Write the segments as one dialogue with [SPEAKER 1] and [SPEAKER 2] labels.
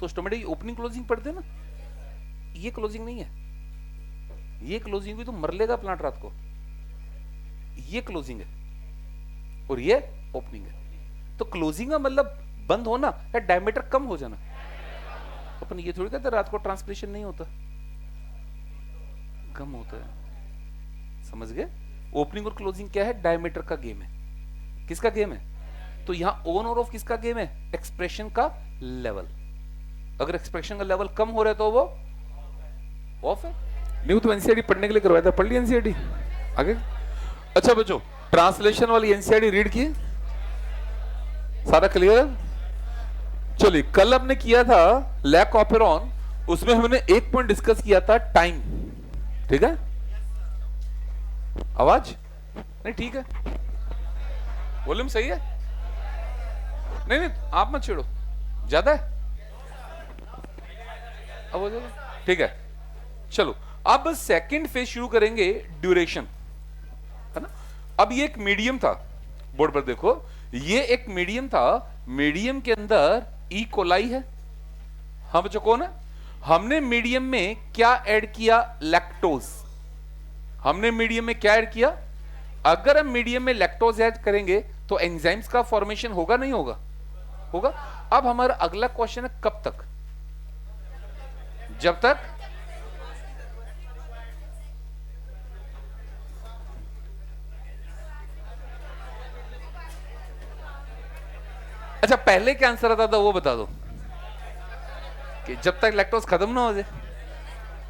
[SPEAKER 1] तो stomatic opening closing पढ़ते ना, ये क्लोजिंग नहीं है, ये क्लोजिंग हुई तो मर लेगा प्लांट रात को, ये क्लोजिंग है और ये ओपनिंग है। तो क्लोजिंग का मतलब बंद होना या डायमीटर कम हो जाना। अपन ये थोड़ी कहते रात को ट्रांसपिरेशन नहीं होता, कम होता है, समझ गए। ओपनिंग और क्लोजिंग क्या है, डायमीटर का गेम है। किसका गेम है? तो यहां ऑन और ऑफ किसका गेम है, एक्सप्रेशन का लेवल। अगर एक्सप्रेशन का लेवल कम हो रहा है तो वो ऑफ है। न्यू तो एनसीईआरटी पढ़ने के लिए करवाया था, पढ़ ली एनसीईआरटी आगे। अच्छा बच्चों, ट्रांसलेशन वाली एनसीईआरटी रीड की, सारा क्लियर? चलिए, कल हमने किया था लैक ऑपेरॉन, उसमें हमने एक पॉइंट डिस्कस किया था टाइम, ठीक है? आवाज नहीं ठीक है, वॉल्यूम सही है? नहीं नहीं आप मत छेड़ो, ज्यादा है, अब ठीक है। चलो अब सेकंड फेज शुरू करेंगे, ड्यूरेशन, है ना। अब ये एक मीडियम था, बोर्ड पर देखो, ये एक मीडियम था, मीडियम के अंदर ई कोलाई है। हाँ बच्चों, कौन है? हमने मीडियम में क्या ऐड किया, लैक्टोज। हमने मीडियम में क्या ऐड किया? अगर हम मीडियम में लैक्टोज ऐड करेंगे तो एंजाइम्स का फॉर्मेशन होगा नहीं होगा? होगा। अब हमारा अगला क्वेश्चन है कब तक? जब तक अच्छा, पहले क्या आंसर आता था वो बता दो, कि जब तक लैक्टोज खत्म ना हो जाए।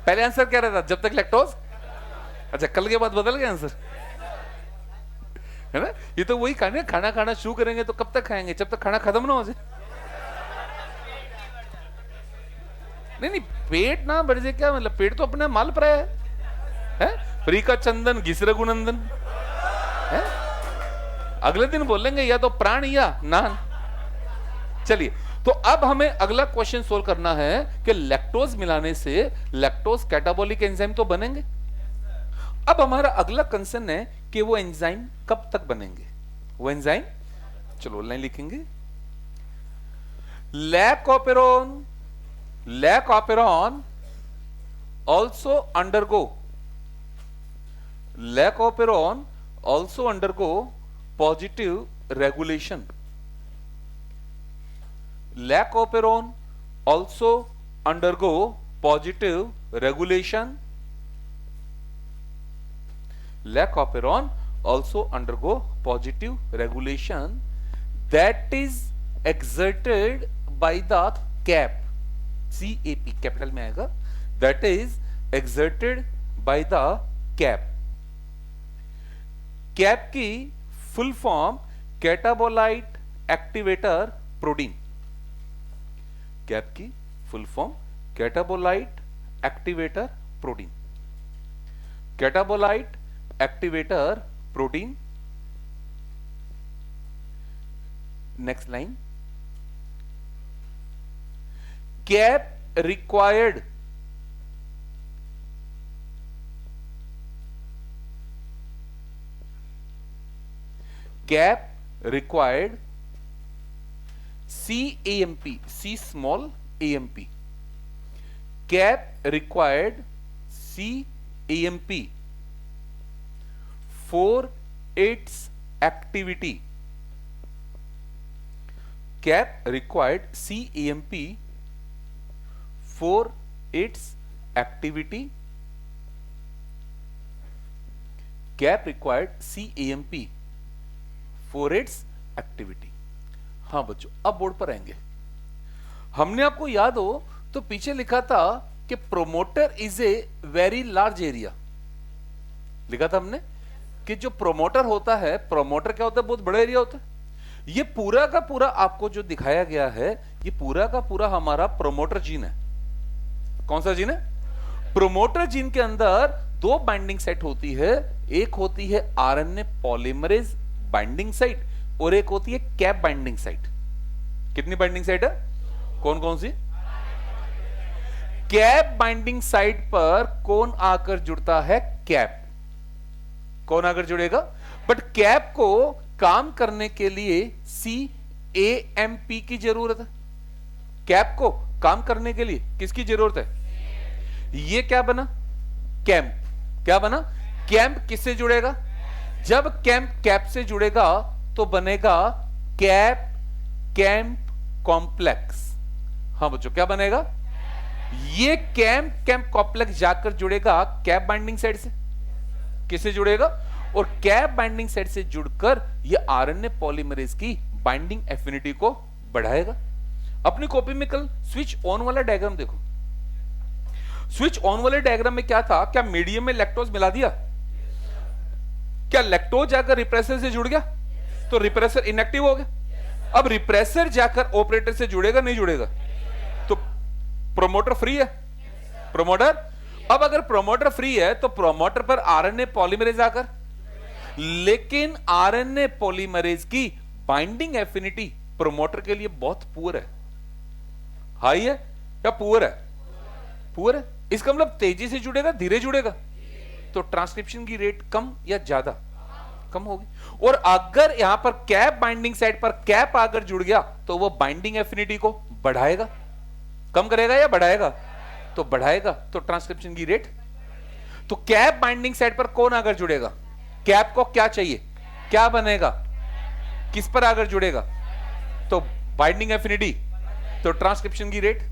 [SPEAKER 1] पहले आंसर क्या रहता? जब तक लैक्टोज। अच्छा, कल के बाद बदल गया आंसर, है ना। ये तो वही खाना, खाना खाना शुरू करेंगे तो कब तक खाएंगे? जब तक खाना खत्म ना हो जाए। नहीं नहीं, पेट ना बढ़ जाए क्या मतलब? पेट तो अपने माल पर है? फ्री का चंदन घिस रघुनंदन है? अगले दिन बोलेंगे या तो प्राण या नान। चलिए, तो अब हमें अगला क्वेश्चन सोल्व करना है कि लैक्टोज मिलाने से लैक्टोज कैटाबोलिक एंजाइम तो बनेंगे। अब हमारा अगला कंसर्न है कि वो एंजाइम कब तक बनेंगे, वो एंजाइम। चलो लाइन लिखेंगे, lac operon also undergo positive regulation. Lac operon also undergo positive regulation. Lac operon also undergo positive regulation that is exerted by the cap, CAP capital में आएगा, that is exerted by the cap. Cap की full form catabolite activator protein. Cap की full form catabolite activator protein, catabolite activator protein. Next line, cap required CAMP, C small AMP, cap required CAMP for its activity. Cap required CAMP for its activity. Cap required CAMP for its activity. हाँ बच्चों, अब board पर आएंगे। हमने आपको याद हो तो पीछे लिखा था कि promoter is a very large area, लिखा था हमने कि जो प्रोमोटर होता है, प्रोमोटर क्या होता है, बहुत बड़ा एरिया होता है। ये पूरा का पूरा आपको जो दिखाया गया है, ये पूरा का पूरा हमारा प्रोमोटर जीन है। कौन सा जीन है? प्रोमोटर जीन के अंदर दो बाइंडिंग साइट होती है, एक होती है आरएनए पॉलीमरेज बाइंडिंग साइट और एक होती है कैप बाइंडिंग साइट। कितनी बाइंडिंग साइट है? कौन कौन सी? कैप बाइंडिंग साइट पर कौन आकर जुड़ता है? कैप। कौन आकर जुड़ेगा? बट कैप को काम करने के लिए CAMP की जरूरत है। कैप को काम करने के लिए किसकी जरूरत है? ये क्या बना? कैंप। क्या बना? कैंप। किससे जुड़ेगा? जब कैंप कैप से जुड़ेगा तो बनेगा कैप कैंप कॉम्प्लेक्स। हाँ बच्चों, क्या बनेगा? ये कैंप कैंप कॉम्प्लेक्स जाकर जुड़ेगा कैप बाइंडिंग साइड से। किससे जुड़ेगा? और कैप बाइंडिंग साइड से जुड़कर ये आरएनए पॉलीमरेज की बाइंडिंग एफिनिटी को बढ़ाएगा। अपनी कॉपी में कल स्विच ऑन वाला डायग्राम देखो। स्विच ऑन वाले डायग्राम में क्या था? क्या मीडियम में लैक्टोज मिला दिया? क्या लैक्टोज जाकर रिप्रेसर से जुड़ गया तो रिप्रेसर इनएक्टिव हो गया? अब रिप्रेसर जाकर ऑपरेटर से जुड़ेगा, नहीं जुड़ेगा? तो प्रोमोटर फ्री है। प्रोमोटर, अब अगर प्रोमोटर फ्री है तो प्रोमोटर पर आरएनए पॉलीमरेज आकर, लेकिन आरएनए पॉलीमरेज की बाइंडिंग एफिनिटी प्रोमोटर के लिए बहुत पुअर है। हाई है या पुअर है? पुअर है। इसका मतलब तेजी से जुड़ेगा, धीरे जुड़ेगा, तो ट्रांसक्रिप्शन की रेट कम या ज्यादा? कम होगी। और अगर यहां पर कैप बाइंडिंग साइड पर कैप आकर जुड़ गया तो वो बाइंडिंग एफिनिटी को बढ़ाएगा। कम करेगा या बढ़ाएगा? तो बढ़ाएगा, तो ट्रांसक्रिप्शन की रेट। तो कैप बाइंडिंग साइड पर कौन आकर जुड़ेगा? कैप को क्या चाहिए? क्या बनेगा? किस पर आकर जुड़ेगा? तो बाइंडिंग एफिनिटी, तो ट्रांसक्रिप्शन की रेट।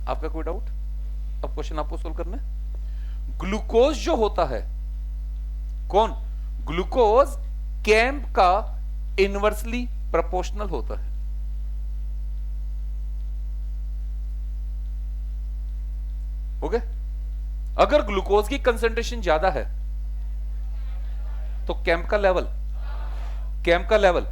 [SPEAKER 1] आपका कोई डाउट? अब क्वेश्चन आपको सोल्व करना है। ग्लूकोज जो होता है, कौन? ग्लूकोज कैंप का इनवर्सली प्रोपोर्शनल होता है। ओके? अगर ग्लूकोज की कंसंट्रेशन ज्यादा है तो कैंप का लेवल, कैंप का लेवल।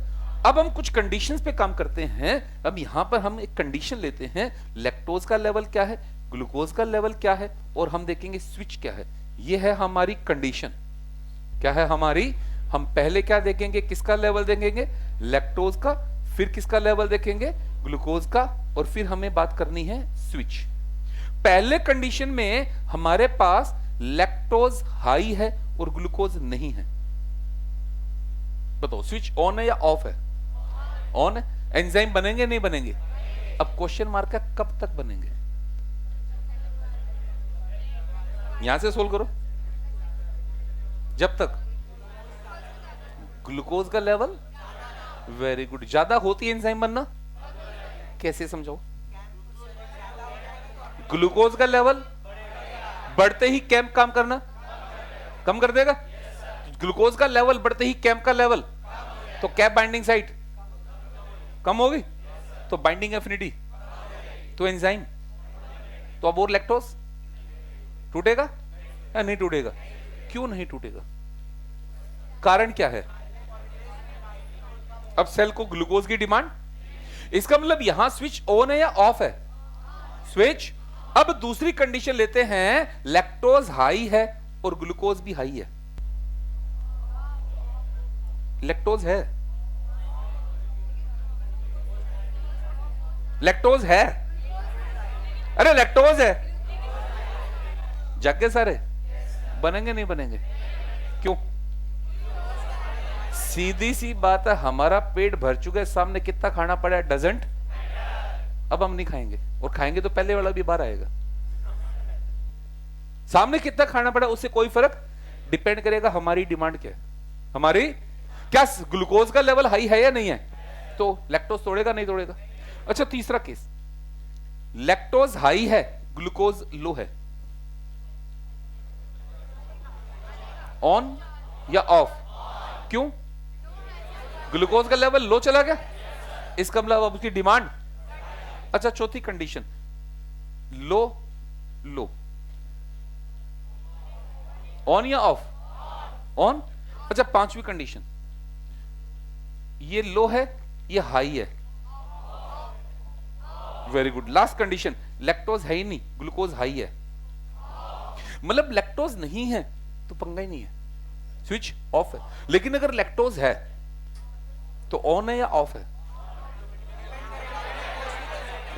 [SPEAKER 1] अब हम कुछ कंडीशंस पे काम करते हैं। अब यहां पर हम एक कंडीशन लेते हैं, लैक्टोज का लेवल क्या है, ग्लूकोज का लेवल क्या है, और हम देखेंगे स्विच क्या है। ये है हमारी कंडीशन। क्या है हमारी? हम पहले क्या देखेंगे? किसका लेवल देखेंगे? लैक्टोज का। फिर किसका लेवल देखेंगे? ग्लूकोज का। और फिर हमें बात करनी है स्विच। पहले कंडीशन में हमारे पास लैक्टोज हाई है और ग्लूकोज नहीं है। बताओ, स्विच ऑन है या ऑफ है? ऑन है। एंजाइम बनेंगे नहीं बनेंगे? अब क्वेश्चन मार्क है, कब तक बनेंगे? यहां से सोल्व करो। जब तक ग्लूकोज का लेवल, वेरी गुड, ज्यादा होती है एंजाइम बनना। कैसे समझाओ? ग्लूकोज का लेवल बढ़ते ही कैंप काम करना कम कर देगा। ग्लूकोज का लेवल बढ़ते ही कैंप का लेवल, तो कैप बाइंडिंग साइट कम होगी, तो बाइंडिंग एफिनिटी, तो एंजाइम, तो अब और लैक्टोज टूटेगा या नहीं टूटेगा? क्यों नहीं टूटेगा? कारण क्या है? अब सेल को ग्लूकोज की डिमांड। इसका मतलब यहां स्विच ऑन है या ऑफ है? स्विच। अब दूसरी कंडीशन लेते हैं, लैक्टोज हाई है और ग्लूकोज भी हाई है। लैक्टोज है, लैक्टोज है, अरे लैक्टोज है। जाके सारे बनेंगे नहीं बनेंगे? क्यों? सीधी सी बात है, हमारा पेट भर चुका है, सामने कितना खाना पड़ा है डजंट। अब हम नहीं खाएंगे, और खाएंगे तो पहले वाला भी बाहर आएगा। सामने कितना खाना पड़ा उससे कोई फर्क डिपेंड करेगा हमारी डिमांड क्या है। हमारी क्या ग्लूकोज का लेवल हाई है या नहीं है? तो लैक्टोज तोड़ेगा नहीं तोड़ेगा? अच्छा, तीसरा केस, लैक्टोज हाई है, ग्लूकोज लो है, ऑन या ऑफ? क्यों? ग्लूकोज का लेवल लो चला गया, इसका मतलब अब उसकी डिमांड। अच्छा, चौथी कंडीशन, लो लो, ऑन या ऑफ? ऑन। अच्छा, पांचवी कंडीशन, ये लो है, ये हाई है, very good. Last condition, lactose है ही नहीं, ग्लूकोज हाई है, मतलब लैक्टोज नहीं है तो पंगा ही नहीं है, स्विच ऑफ है। लेकिन अगर लैक्टोज है तो ऑन है या ऑफ है?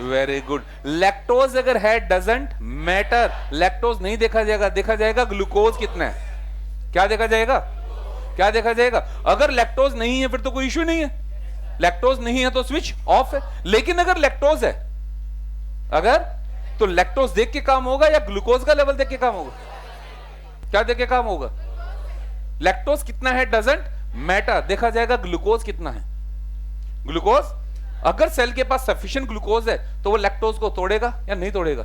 [SPEAKER 1] Very good. लैक्टोज अगर है डजंट मैटर, लैक्टोज नहीं देखा जाएगा, देखा जाएगा ग्लूकोज कितना है। क्या देखा जाएगा? क्या देखा जाएगा? अगर लैक्टोज नहीं है फिर तो कोई इश्यू नहीं है, लैक्टोज नहीं है तो स्विच ऑफ है। लेकिन अगर लैक्टोज है अगर तो लैक्टोज देख के काम होगा या ग्लूकोज का लेवल देख के काम होगा? क्या देख के काम होगा? लैक्टोज कितना है डजंट मैटर, देखा जाएगा ग्लूकोज कितना है। ग्लूकोज, अगर सेल के पास सफिशिएंट ग्लूकोज है तो वो लैक्टोज को तोड़ेगा या नहीं तोड़ेगा?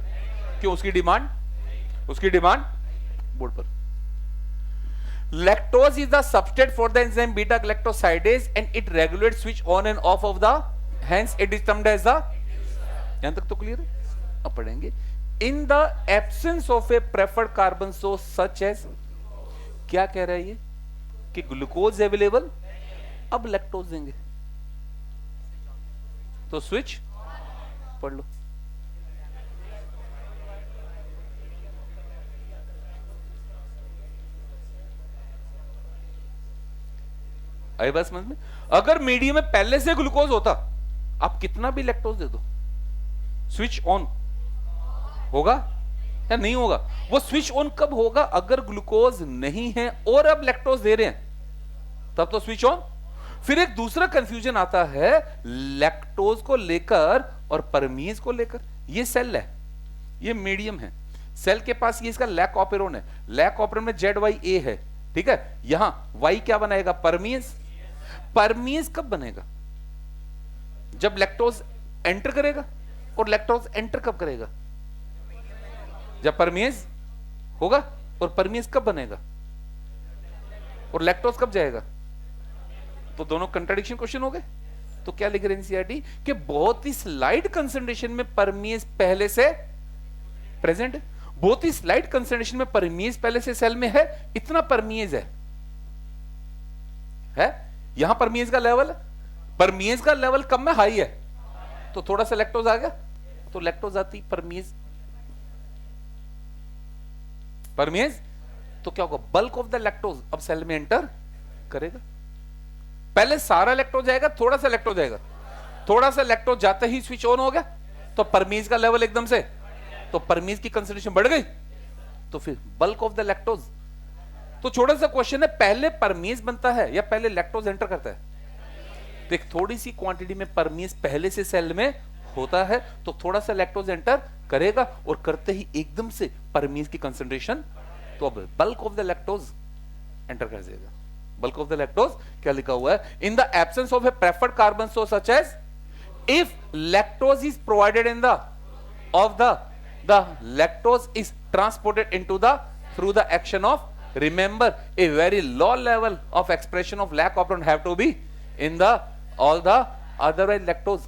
[SPEAKER 1] क्यों? उसकी डिमांड बोर्ड पर। Lactose is the substrate for the enzyme beta galactosidase and it regulates switch on and off off the, hence it is termed as the, यहां तक तो क्लियर है? अब पढ़ेंगे in the absence of a preferred carbon source such as, क्या कह रहा है ये कि ग्लूकोज अवेलेबल, अब लैक्टोज देंगे तो स्विच पढ़ लो। आई बात समझ में? अगर मीडियम में पहले से ग्लूकोज होता, आप कितना भी लैक्टोज दे दो, स्विच ऑन होगा या नहीं होगा? वो स्विच ऑन कब होगा? अगर ग्लूकोज नहीं है और अब लैक्टोज दे रहे हैं, तब तो स्विच ऑन। फिर एक दूसरा कंफ्यूजन आता है लैक्टोज को लेकर और परमीज को लेकर। ये सेल है, ये मीडियम है, सेल के पास ये इसका लैक ऑपेरोन है, लैक ऑपेरोन में ZYA है, ठीक है? यहां Y क्या बनाएगा? परमीज। परमीज कब बनेगा? जब लैक्टोज एंटर करेगा। और लैक्टोज एंटर कब करेगा? जब परमीज होगा। और परमीज कब बनेगा? और लैक्टोज कब जाएगा? तो दोनों कंट्राडिक्शन क्वेश्चन हो गए। तो क्या लिख रहे हैं एनसीईआरटी कि बहुत ही स्लाइड कंसंट्रेशन में परमीज पहले से प्रेजेंट है, बहुत ही स्लाइड कंसंट्रेशन में परमीज पहले से सेल में है, इतना परमीज है? यहां परमीज का लेवल, परमीज का लेवल कम में हाई है, तो थोड़ा सा लैक्टोज आ गया, तो लैक्टोज आती परमीज, तो क्या होगा? बल्क ऑफ द लैक्टोज अब सेल में एंटर करेगा। पहले सारा लैक्टोज जाएगा, थोड़ा सा लैक्टोज जाएगा, थोड़ा सा लैक्टोज जाते ही स्विच ऑन हो गया, तो परमीज का लेवल एकदम से, तो परमीज की कंसंट्रेशन बढ़ गई, तो फिर बल्क ऑफ द लैक्टोज। तो छोटा सा क्वेश्चन है, पहले परमीज बनता है या पहले लैक्टोज एंटर करता है? तो एक थोड़ी सी क्वांटिटी में परमीज पहले से सेल में होता है, तो थोड़ा सा लैक्टोज एंटर करेगा और करते ही एकदम से परमीज की कंसंट्रेशन, तो अब bulk of the lactose enter कर जाएगा। बल्क ऑफ द लैक्टोज क्या लिखा हुआ है? In the absence of a preferred carbon source such as, if lactose is provided in the of the lactose is transported into the through the action of, remember a very low level of expression of lac operon have to be in the all the otherwise lactose.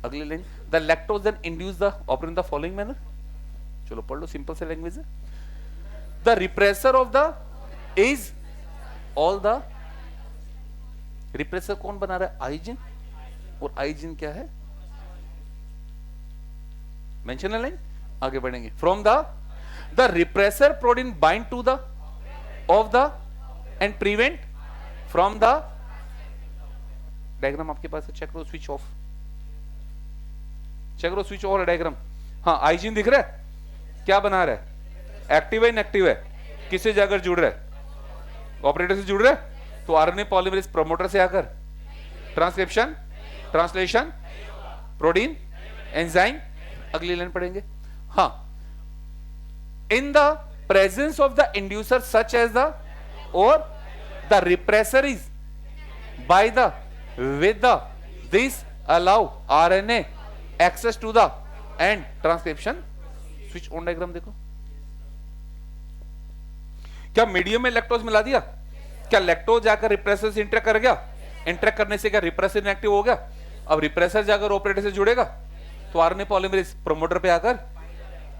[SPEAKER 1] अगली line, the lactose then induce the operon in the following manner. चलो पढ़ लो, simple से language है। the repressor of the is all the, repressor कौन बना रहा है? आइजिन। और आइजिन क्या है? मेंशन लाइन, आगे बढ़ेंगे। From the repressor protein bind to the of the and prevent from the, diagram आपके पास है, चेक करो, स्विच ऑफ, चेक करो, स्विच ऑफ डायग्राम। हाँ, आइजिन दिख रहा है, क्या बना रहा है? एक्टिव है, इनएक्टिव है, किससे जाकर जुड़ रहा है? ऑपरेटर से जुड़ रहा है, तो आरएनए पॉलीमरेज प्रमोटर से आकर ट्रांसक्रिप्शन, ट्रांसलेशन, प्रोटीन, एंजाइम। अगली लाइन पढ़ेंगे। हाँ, in the presence of the inducer such as the, और the repressor is by the with the, this allow RNA access to the and transcription. Switch on diagram देखो, क्या medium में lactose मिला दिया? क्या लैक्टोज जाकर रिप्रेसर से interact कर गया? इंटरेक्ट करने से क्या रिप्रेसर इनएक्टिव हो गया? अब रिप्रेसर जाकर ऑपरेटर से जुड़ेगा, तो आरएनए पॉलीमरेज प्रमोटर पे आकर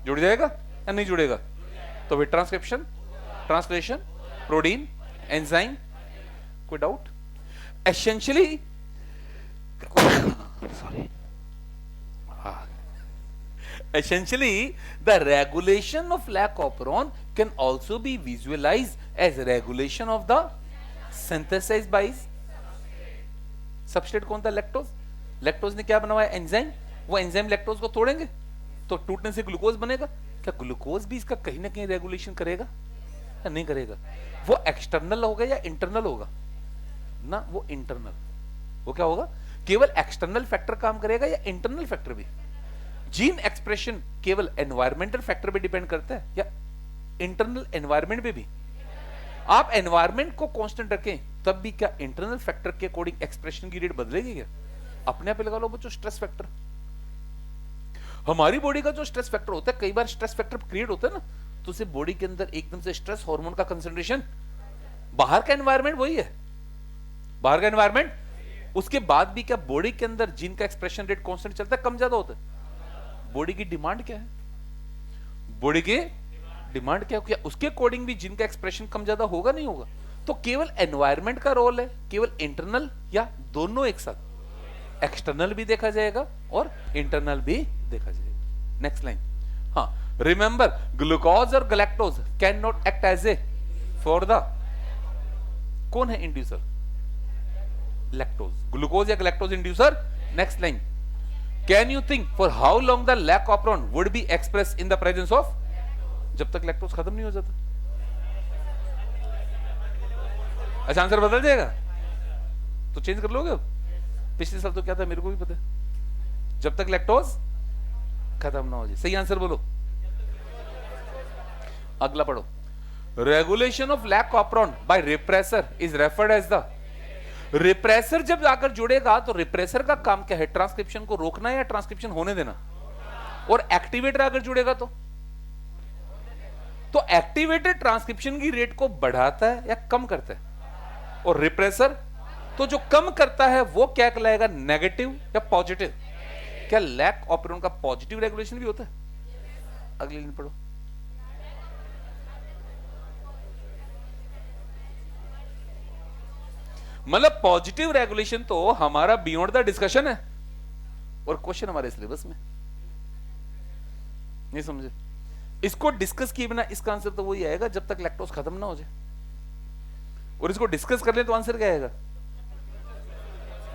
[SPEAKER 1] जुड़ जाएगा या नहीं जुड़ेगा? तो फिर ट्रांसक्रिप्शन, ट्रांसलेशन, प्रोटीन, एंजाइम। कोई doubt? Essentially sorry, essentially the regulation of lac operon can also be visualized as regulation of the synthesis by substrate। कौन था? लैक्टोज। लैक्टोज ने क्या बनवाया? एंजाइम। वो एंजाइम लैक्टोज को तोड़ेंगे तो टूटने से ग्लूकोज बनेगा। क्या ग्लूकोज भी इसका कहीं ना कहीं रेगुलेशन करेगा या नहीं करेगा? वो एक्सटर्नल होगा या इंटरनल होगा ना? वो इंटरनल। वो क्या होगा? केवल एक्सटर्नल फैक्टर काम करेगा या इंटरनल फैक्टर भी? जीन एक्सप्रेशन केवल एनवायरमेंटल फैक्टर पे डिपेंड करता है या इंटरनल एनवायरमेंट पे भी? आप एनवायरमेंट को कांस्टेंट रखें तब भी क्या इंटरनल फैक्टर के अकॉर्डिंग एक्सप्रेशन की रेट बदलेगी क्या? अपने आप लगा लो बच्चों स्ट्रेस फैक्टर। हमारी बॉडी का जो स्ट्रेस फैक्टर होता है, कई बार स्ट्रेस फैक्टर क्रिएट होता है ना, तो उसे बॉडी के अंदर एकदम से स्ट्रेस हार्मोन का कंसंट्रेशन, बाहर का एनवायरमेंट वही है, बाहर का एनवायरमेंट, उसके बाद भी क्या बॉडी के अंदर जीन का एक्सप्रेशन रेट कांस्टेंट चलता है, कम ज्यादा होता है? बॉडी की डिमांड क्या है? बॉडी की डिमांड क्या है? क्या उसके अकॉर्डिंग भी जीन का एक्सप्रेशन कम ज्यादा होगा नहीं होगा? तो केवल एनवायरमेंट का रोल है, केवल इंटरनल या दोनों एक साथ? एक्सटर्नल भी देखा जाएगा और इंटरनल भी देखा जाएगा। नेक्स्ट लाइन, हाँ, रिमेंबर ग्लूकोज और galactose can not act as a for the, कौन है इंड्यूसर? लैक्टोज। ग्लूकोज या galactose inducer. Next line, can you think for how long the lac of operon would be express in the presence of, जब तक lactose खत्म नहीं हो जाता? अच्छा, आंसर बदल जाएगा तो चेंज कर लोगे? पिछले साल तो क्या था मेरे को भी पता है, जब तक लैक्टोज खत्म ना हो जाए। सही आंसर बोलो। अगला पढ़ो, regulation of lac operon by repressor is referred as the, repressor जब जाकर जुड़ेगा तो रिप्रेसर का काम क्या है? ट्रांसक्रिप्शन को रोकना या ट्रांसक्रिप्शन होने देना? और एक्टिवेटर अगर जुड़ेगा तो एक्टिवेटर ट्रांसक्रिप्शन की रेट को बढ़ाता है या कम करता है? और रिप्रेसर तो जो कम करता है वो क्या कहलाएगा, नेगेटिव या पॉजिटिव? क्या लैक ऑपरेशन का पॉजिटिव रेगुलेशन भी होता है? अगली लाइन पढ़ो, मतलब पॉजिटिव रेगुलेशन तो हमारा बियॉन्ड द डिस्कशन है और क्वेश्चन हमारे सिलेबस में नहीं समझे? इसको डिस्कस किए बिना इसका आंसर तो वही आएगा जब तक लैक्टोज खत्म ना हो जाए, और इसको डिस्कस कर ले तो आंसर क्या आएगा?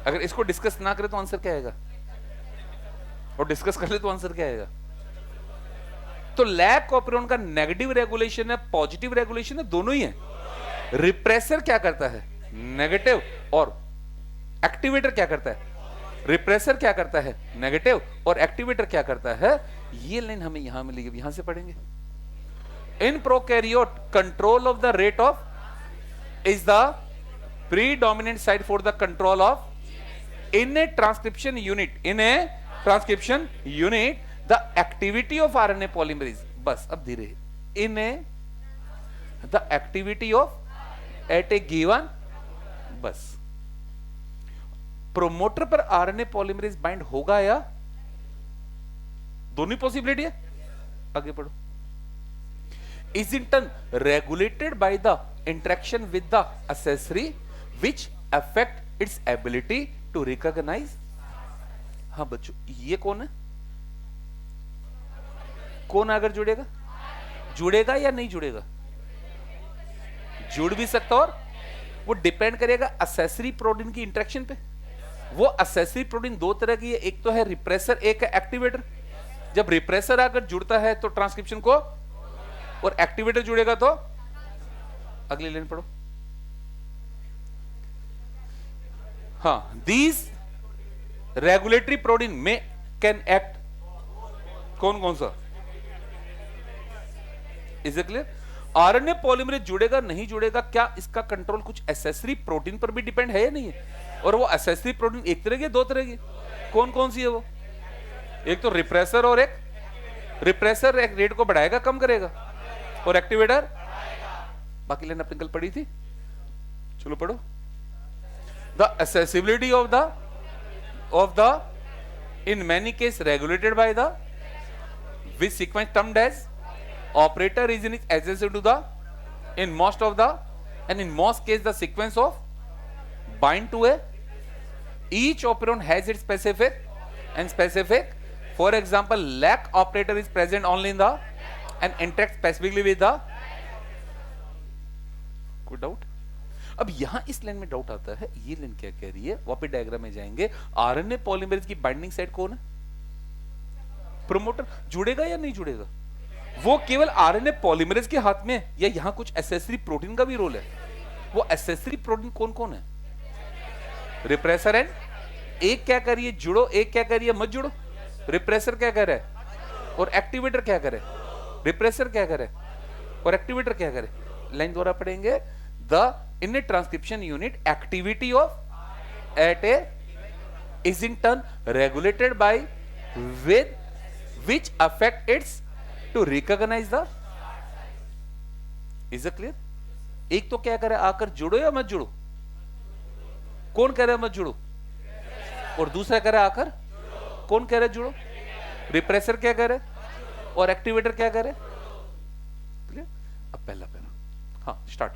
[SPEAKER 1] अगर इसको डिस्कस ना करे तो आंसर क्या आएगा? और डिस्कस कर ले तो आंसर क्या आएगा? तो लैक ऑपरेशन का नेगेटिव रेगुलेशन है, पॉजिटिव रेगुलेशन है, दोनों ही है। रिप्रेसर क्या करता है? नेगेटिव। और एक्टिवेटर क्या करता है? रिप्रेसर क्या करता है? नेगेटिव। और एक्टिवेटर क्या करता है? ये लाइन हमें यहां मिलेगी, यहां से पढ़ेंगे। In prokaryote control of the rate of is the predominant side for the control of, in a transcription unit, in a transcription unit the activity of RNA polymerase, बस अब धीरे, in a the activity of at a given, बस promoter पर RNA polymerase bind होगा या, दोनों possibility है। आगे पढ़ो, is in turn regulated by the interaction with the accessory which affect its ability to recognize, हाँ बच्चों ये कौन है? कौन अगर जुड़ेगा? जुड़ेगा या नहीं जुड़ेगा? जुड़ भी सकता और वो डिपेंड करेगा असेसरी प्रोटीन की इंटरेक्शन पे। वो असेसरी प्रोटीन दो तरह की है, एक तो है रिप्रेसर, एक है एक्टिवेटर। जब रिप्रेसर आकर जुड़ता है तो ट्रांसक्रिप्शन को, और एक्टिवेटर जुड़ेगा तो, अगली लाइन पढ़ो, हाँ, these regulatory protein में can act, कौन कौन सा? Is it clear? RNA polymerase जुड़ेगा नहीं जुड़ेगा, क्या इसका कंट्रोल कुछ एसेसरी प्रोटीन पर भी डिपेंड है या नहीं है? और वो एसेसरी प्रोटीन एक तरह की, दो तरह की, कौन कौन सी है वो? एक तो रिप्रेसर और एक, रिप्रेसर एक रेट को बढ़ाएगा कम करेगा, और एक्टिवेटर, बाकी लाइन अपनी कल पढ़ी थी, चलो पढ़ो। The accessibility of the in many cases regulated by the which sequence termed as operator is in adjacent to the, in most of the, and in most cases the sequence of bind to a, each operon has its specific and specific. For example, lac operator is present only in the and interacts specifically with the, कोई doubt? अब यहां इस line में doubt आता है, ये line क्या कह रही है? वापस डायग्राम में जाएंगे, आरएनए पॉलीमरेज की बाइंडिंग साइट कौन है? प्रोमोटर। जुड़ेगा या नहीं जुड़ेगा? वो केवल आरएनए पॉलीमरेज के हाथ में, या यहां कुछ एसेसरी प्रोटीन का भी रोल है? वो एसेसरी प्रोटीन कौन कौन है? रिप्रेसर एंड, एक क्या करिए जुड़ो, एक क्या करिए मत जुड़ो। रिप्रेसर क्या करे और एक्टिवेटर क्या करे, रिप्रेसर क्या करे और एक्टिवेटर क्या करे। लाइन द्वारा पढ़ेंगे, the in a transcription unit activity of at a is in turn regulated by with which affect its to recognise the. Is it clear? एक तो क्या करे, आकर जुड़ो या मत जुड़ो, कौन कह रहा है मत जुड़ो, और दूसरा कह रहा है आकर, कौन कह रहा है जुड़ो, रिप्रेसर क्या कह रहे और एक्टिवेटर क्या कह रहे। क्लियर? अब पहला पहला, हाँ start.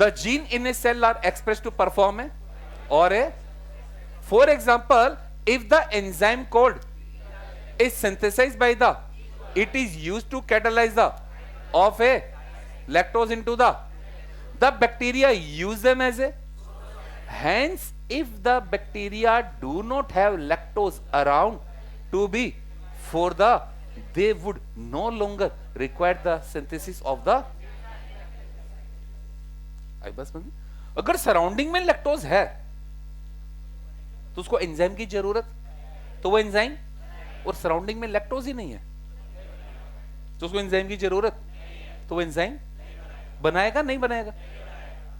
[SPEAKER 1] The gene in a cell are express to perform a और a, for example if the enzyme code is synthesised by the, it is used to catalyse the of a lactose into the bacteria use them as a, hence if the bacteria do not have lactose around to be for the, they would no longer require the synthesis of the। आई बस समझ, अगर surrounding में lactose है तो उसको enzyme की जरूरत, तो वो एंजाइम, और सराउंडिंग में लैक्टोज ही नहीं है तो उसको एंजाइम की जरूरत, तो वो एंजाइम बनाएगा नहीं बनाएगा,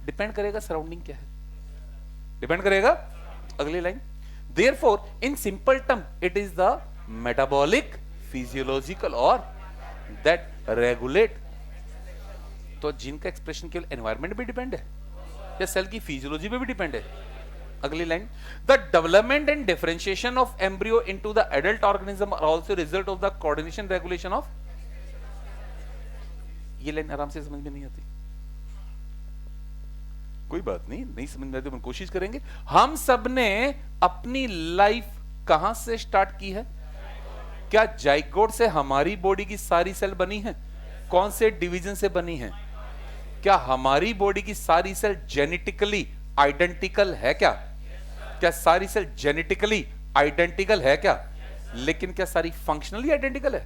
[SPEAKER 1] डिपेंड करेगा सराउंडिंग क्या है, डिपेंड करेगा। अगली line, therefore in simple term it is the metabolic physiological और दैट रेगुलेट। तो जीन का एक्सप्रेशन केवल एनवायरनमेंट पे डिपेंड है या सेल की फिजियोलॉजी पे भी डिपेंड है। अगली line, the development and differentiation of embryo into the adult organism are also result of the coordination regulation of. ये लाइन आराम से समझ में नहीं आती, कोई बात नहीं, नहीं समझ में आती तो कोशिश करेंगे। हम सब ने अपनी लाइफ कहां से स्टार्ट की है? क्या जाइगोट से हमारी बॉडी की सारी सेल बनी है? कौन से डिवीजन से बनी है? क्या हमारी बॉडी की सारी सेल जेनेटिकली आइडेंटिकल है क्या? क्या सारी सेल जेनेटिकली आइडेंटिकल है क्या? लेकिन क्या सारी फंक्शनली आइडेंटिकल है?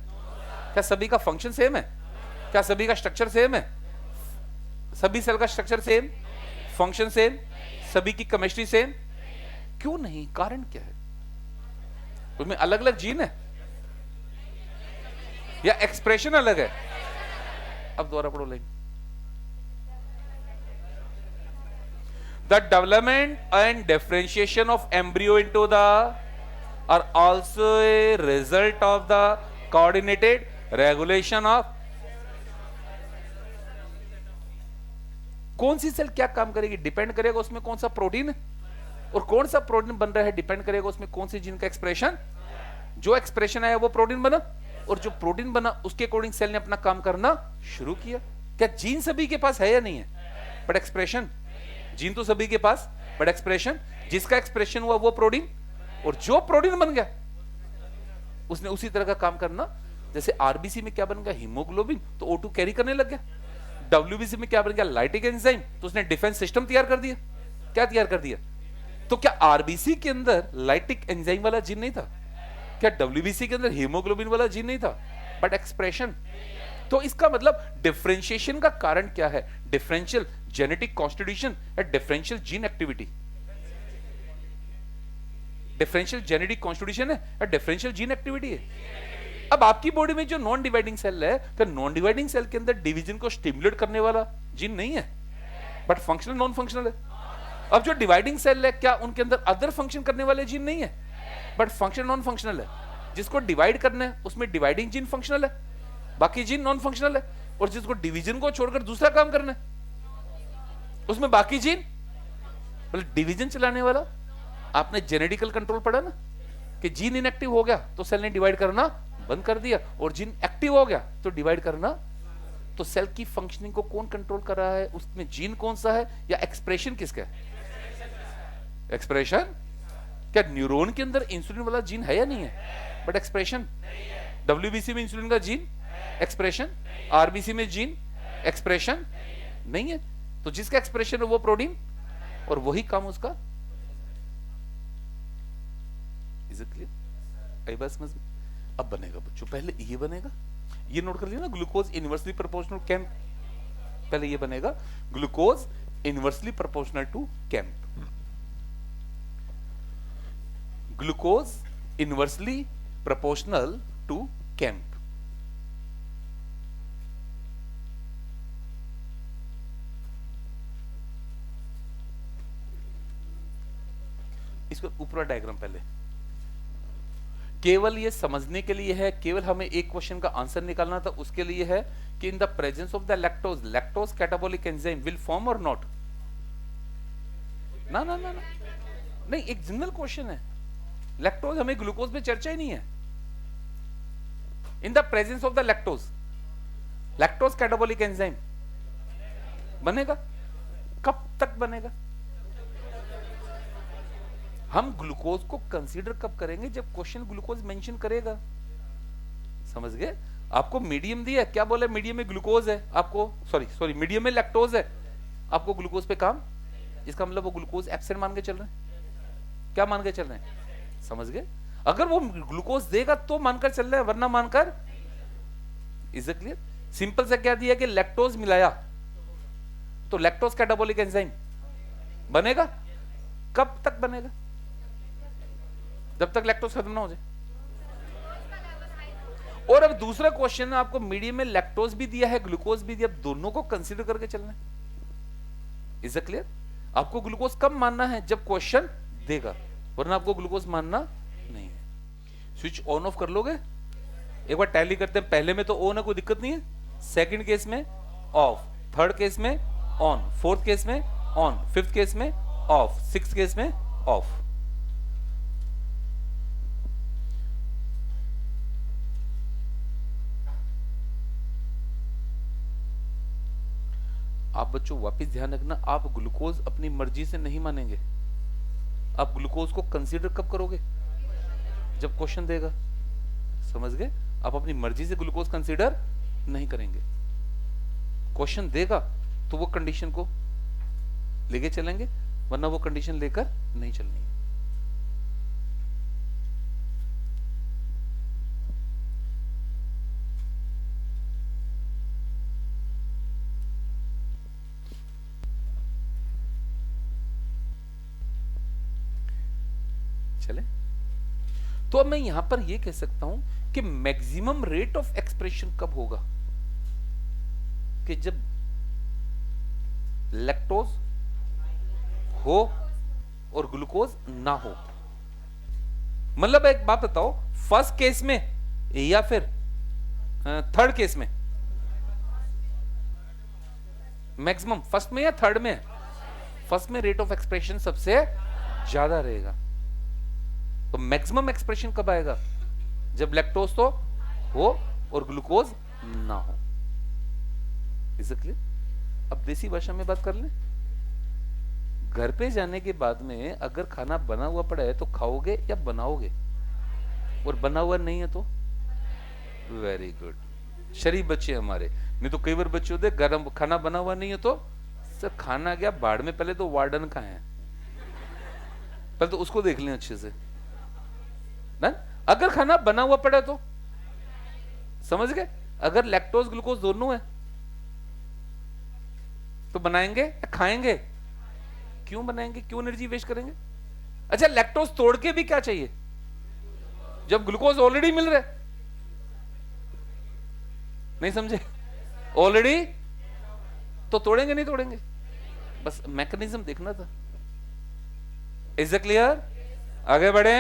[SPEAKER 1] क्या सभी का फंक्शन सेम है? क्या सभी का स्ट्रक्चर सेम है? सभी सेल का स्ट्रक्चर सेम, फंक्शन सेम, सभी की केमिस्ट्री सेम? क्यों नहीं? कारण क्या है? उसमें अलग अलग जीन है या एक्सप्रेशन अलग है? अब दोबारा पढ़ो line. The development and differentiation of embryo into the are also a result of the coordinated regulation of। कौन सी सेल क्या काम करेगी डिपेंड करेगा उसमें कौन सा प्रोटीन है, और कौन सा प्रोटीन बन रहा है डिपेंड करेगा उसमें कौन सी जीन का एक्सप्रेशन। जो एक्सप्रेशन आया वो प्रोटीन बना, और जो प्रोटीन बना उसके अकॉर्डिंग सेल ने अपना काम करना शुरू किया। क्या जीन सभी के पास है या नहीं है? बट एक्सप्रेशन, जीन तो सभी के पास, बट एक्सप्रेशन, जिसका एक्सप्रेशन हुआ वो प्रोटीन, और जो प्रोटीन बन गया उसने उसी तरह का काम करना। जैसे आरबीसी में क्या बन गया? हीमोग्लोबिन, तो O2 कैरी करने लग गया। डब्ल्यूबीसी में क्या बन गया? लाइटिक एंजाइम, तो उसने डिफेंस सिस्टम तैयार कर दिया। क्या तैयार कर दिया? तो क्या आरबीसी के अंदर लाइटिक एंजाइम वाला जीन नहीं था? क्या डब्ल्यूबीसी के अंदर हीमोग्लोबिन वाला जीन नहीं था? But expression. तो इसका मतलब डिफरेंशिएशन का कारण क्या है? डिफरेंशियल जेनेटिक कॉन्स्टिट्यूशन या differential gene activity? Differential genetic constitution है या डिफरेंशियल जीन एक्टिविटी है? अब आपकी बॉडी में जो नॉन डिवाइडिंग सेल है, तो नॉन डिवाइडिंग सेल के अंदर डिवीजन को स्टिमुलेट करने वाला जीन नहीं है, बट फंक्शनल नॉन फंक्शनल है। अब जो डिवाइडिंग सेल है, क्या उनके अंदर अदर फंक्शन करने वाले जीन नहीं है, बट फंक्शनल नॉन फंक्शनल है? जिसको डिवाइड करना है उसमें डिवाइडिंग जीन फंक्शनल है, बाकी जीन नॉन फंक्शनल है, और जिसको डिवीजन को छोड़कर दूसरा काम करना है उसमें बाकी जीन, मतलब डिवीजन चलाने वाला। आपने जेनेटिकल कंट्रोल पढ़ा ना, कि जीन इनएक्टिव हो गया तो सेल ने डिवाइड करना बंद कर दिया, और जीन एक्टिव हो गया तो डिवाइड करना। तो सेल की फंक्शनिंग को कौन कंट्रोल कर रहा है? उसमें जीन कौन सा है या एक्सप्रेशन किसका है? एक्सप्रेशन। क्या न्यूरॉन के अंदर इंसुलिन वाला जीन है या नहीं है? But expression. डब्ल्यूबीसी में इंसुलिन का जीन, एक्सप्रेशन। आरबीसी में जीन, एक्सप्रेशन नहीं है। तो जिसका एक्सप्रेशन है वो प्रोटीन, और वही काम उसका। Is it clear? आई बस समझ। अब बनेगा बच्चों, पहले ये बनेगा, ये नोट कर लिया ना, ग्लूकोज इनवर्सली प्रोपोर्शनल कैम्प। पहले ये बनेगा glucose inversely proportional to camp. Glucose inversely proportional to camp. इसको ऊपर डायग्राम पहले केवल ये समझने के लिए है, केवल हमें एक क्वेश्चन का आंसर निकालना था, उसके लिए है कि इन the presence of the lactose, lactose catabolic enzyme will form और नॉट। ना ना ना ना नहीं, एक जनरल क्वेश्चन है, लैक्टोज, हमें ग्लूकोज पे चर्चा ही नहीं है। In the presence of the lactose, lactose catabolic enzyme बनेगा, कब तक बनेगा? हम ग्लूकोज को कंसीडर कब करेंगे? जब क्वेश्चन ग्लूकोज मेंशन करेगा। समझ गए? आपको मीडियम दिया, क्या बोले? मीडियम में ग्लूकोज है, आपको सॉरी मीडियम में लैक्टोज है, आपको ग्लूकोज पे काम, इसका मतलब वो ग्लूकोज एब्सेंट मान के चल रहे हैं। क्या मान के चल रहे हैं? समझ गए? अगर वो ग्लूकोज देगा तो मानकर चल रहे हैं, वरना मानकर। Is it clear? सिंपल से क्या दिया कि लैक्टोज मिलाया तो लैक्टोज कैटाबोलिक एंजाइम बनेगा। कब तक बनेगा? जब तक लैक्टोज खत्म ना हो जाए। और अब दूसरा क्वेश्चन है, आपको मीडियम में लैक्टोज भी दिया है, ग्लूकोज भी दिया, दोनों को कंसीडर करके चलना है। Is it clear? आपको ग्लूकोज कब मानना है? जब क्वेश्चन देगा, वरना आपको ग्लूकोज मानना नहीं है। स्विच ऑन ऑफ कर लोगे? एक बार टैली करते हैं। पहले में तो ऑन है, कोई दिक्कत नहीं है। सेकंड केस में ऑफ, थर्ड केस में ऑन, फोर्थ केस में ऑन, फिफ्थ केस में ऑफ, सिक्स्थ केस में ऑफ। आप बच्चों वापस ध्यान रखना, आप ग्लूकोज अपनी मर्जी से नहीं मानेंगे। आप ग्लूकोज को कंसीडर कब करोगे? जब क्वेश्चन देगा। समझ गए? आप अपनी मर्जी से ग्लूकोज कंसीडर नहीं करेंगे। क्वेश्चन देगा तो वो कंडीशन को लेके चलेंगे, वरना वो कंडीशन लेकर नहीं चलनी है। चले? तो अब मैं यहां पर यह कह सकता हूं कि मैक्सिमम रेट ऑफ एक्सप्रेशन कब होगा? कि जब लैक्टोज हो और ग्लूकोज ना हो। मतलब एक बात बताओ, फर्स्ट केस में या फिर थर्ड केस में? मैक्सिमम फर्स्ट में या थर्ड में? फर्स्ट में रेट ऑफ एक्सप्रेशन सबसे ज्यादा रहेगा। तो मैक्सिमम एक्सप्रेशन कब आएगा? जब लैक्टोज तो हो और ग्लूकोज ना हो। Is it clear? अब देसी भाषा में बात कर लें। घर पे जाने के बाद में अगर खाना बना हुआ पड़ा है तो खाओगे या बनाओगे? और बना हुआ नहीं है तो? वेरी गुड, शरीफ बच्चे हमारे। नहीं तो कई बार बच्चे होते गर्म खाना बना हुआ नहीं है तो सर खाना गया बाढ़ में, पहले तो वार्डन का है, पहले तो उसको देख लें अच्छे से ना। अगर खाना बना हुआ पड़ा तो समझ गए? अगर लैक्टोज ग्लूकोज दोनों है तो बनाएंगे या खाएंगे? क्यों बनाएंगे? क्यों एनर्जी वेस्ट करेंगे? अच्छा, लैक्टोज तोड़ के भी क्या चाहिए जब ग्लूकोज ऑलरेडी मिल रहा है? नहीं समझे? ऑलरेडी तो तोड़ेंगे नहीं तोड़ेंगे? बस मैकेनिज्म देखना था। Is it clear? आगे बढ़े।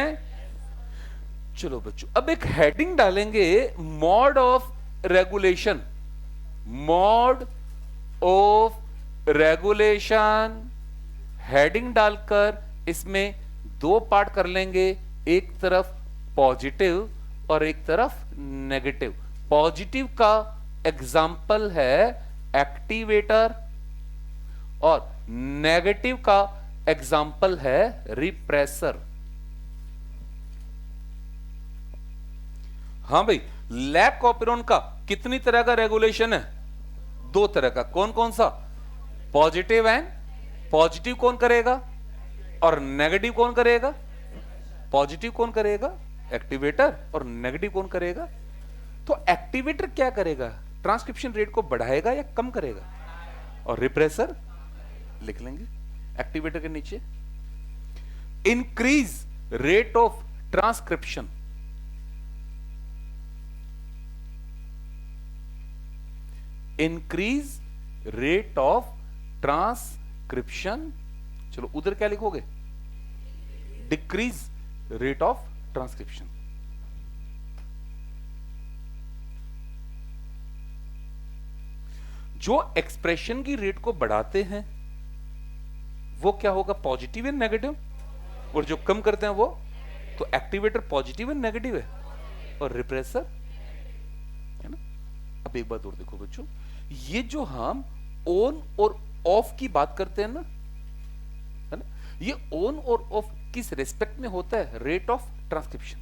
[SPEAKER 1] चलो बच्चों, अब एक हेडिंग डालेंगे, mode of regulation. Mode of regulation heading डालकर इसमें दो पार्ट कर लेंगे, एक तरफ पॉजिटिव और एक तरफ नेगेटिव। पॉजिटिव का एग्जाम्पल है एक्टिवेटर और नेगेटिव का एग्जाम्पल है रिप्रेसर। हाँ भाई, लैब कॉपिरोन का कितनी तरह का रेगुलेशन है? दो तरह का। कौन कौन सा? पॉजिटिव एंड, पॉजिटिव कौन करेगा और नेगेटिव कौन करेगा? पॉजिटिव कौन करेगा? एक्टिवेटर। और नेगेटिव कौन करेगा? तो एक्टिवेटर क्या करेगा? ट्रांसक्रिप्शन रेट को बढ़ाएगा या कम करेगा? और रिप्रेसर लिख लेंगे एक्टिवेटर के नीचे, increase rate of transcription. Increase rate of transcription, चलो उधर क्या लिखोगे, डिक्रीज रेट ऑफ ट्रांसक्रिप्शन। जो एक्सप्रेशन की रेट को बढ़ाते हैं वो क्या होगा, पॉजिटिव एंड नेगेटिव, और जो कम करते हैं वो, तो एक्टिवेटर पॉजिटिव एंड नेगेटिव है और रिप्रेसर है ना। अब एक बात और देखो बच्चों, ये जो हम ऑन और ऑफ की बात करते हैं ना, है ना, ये ऑन और ऑफ किस रेस्पेक्ट में होता है, रेट ऑफ ट्रांसक्रिप्शन,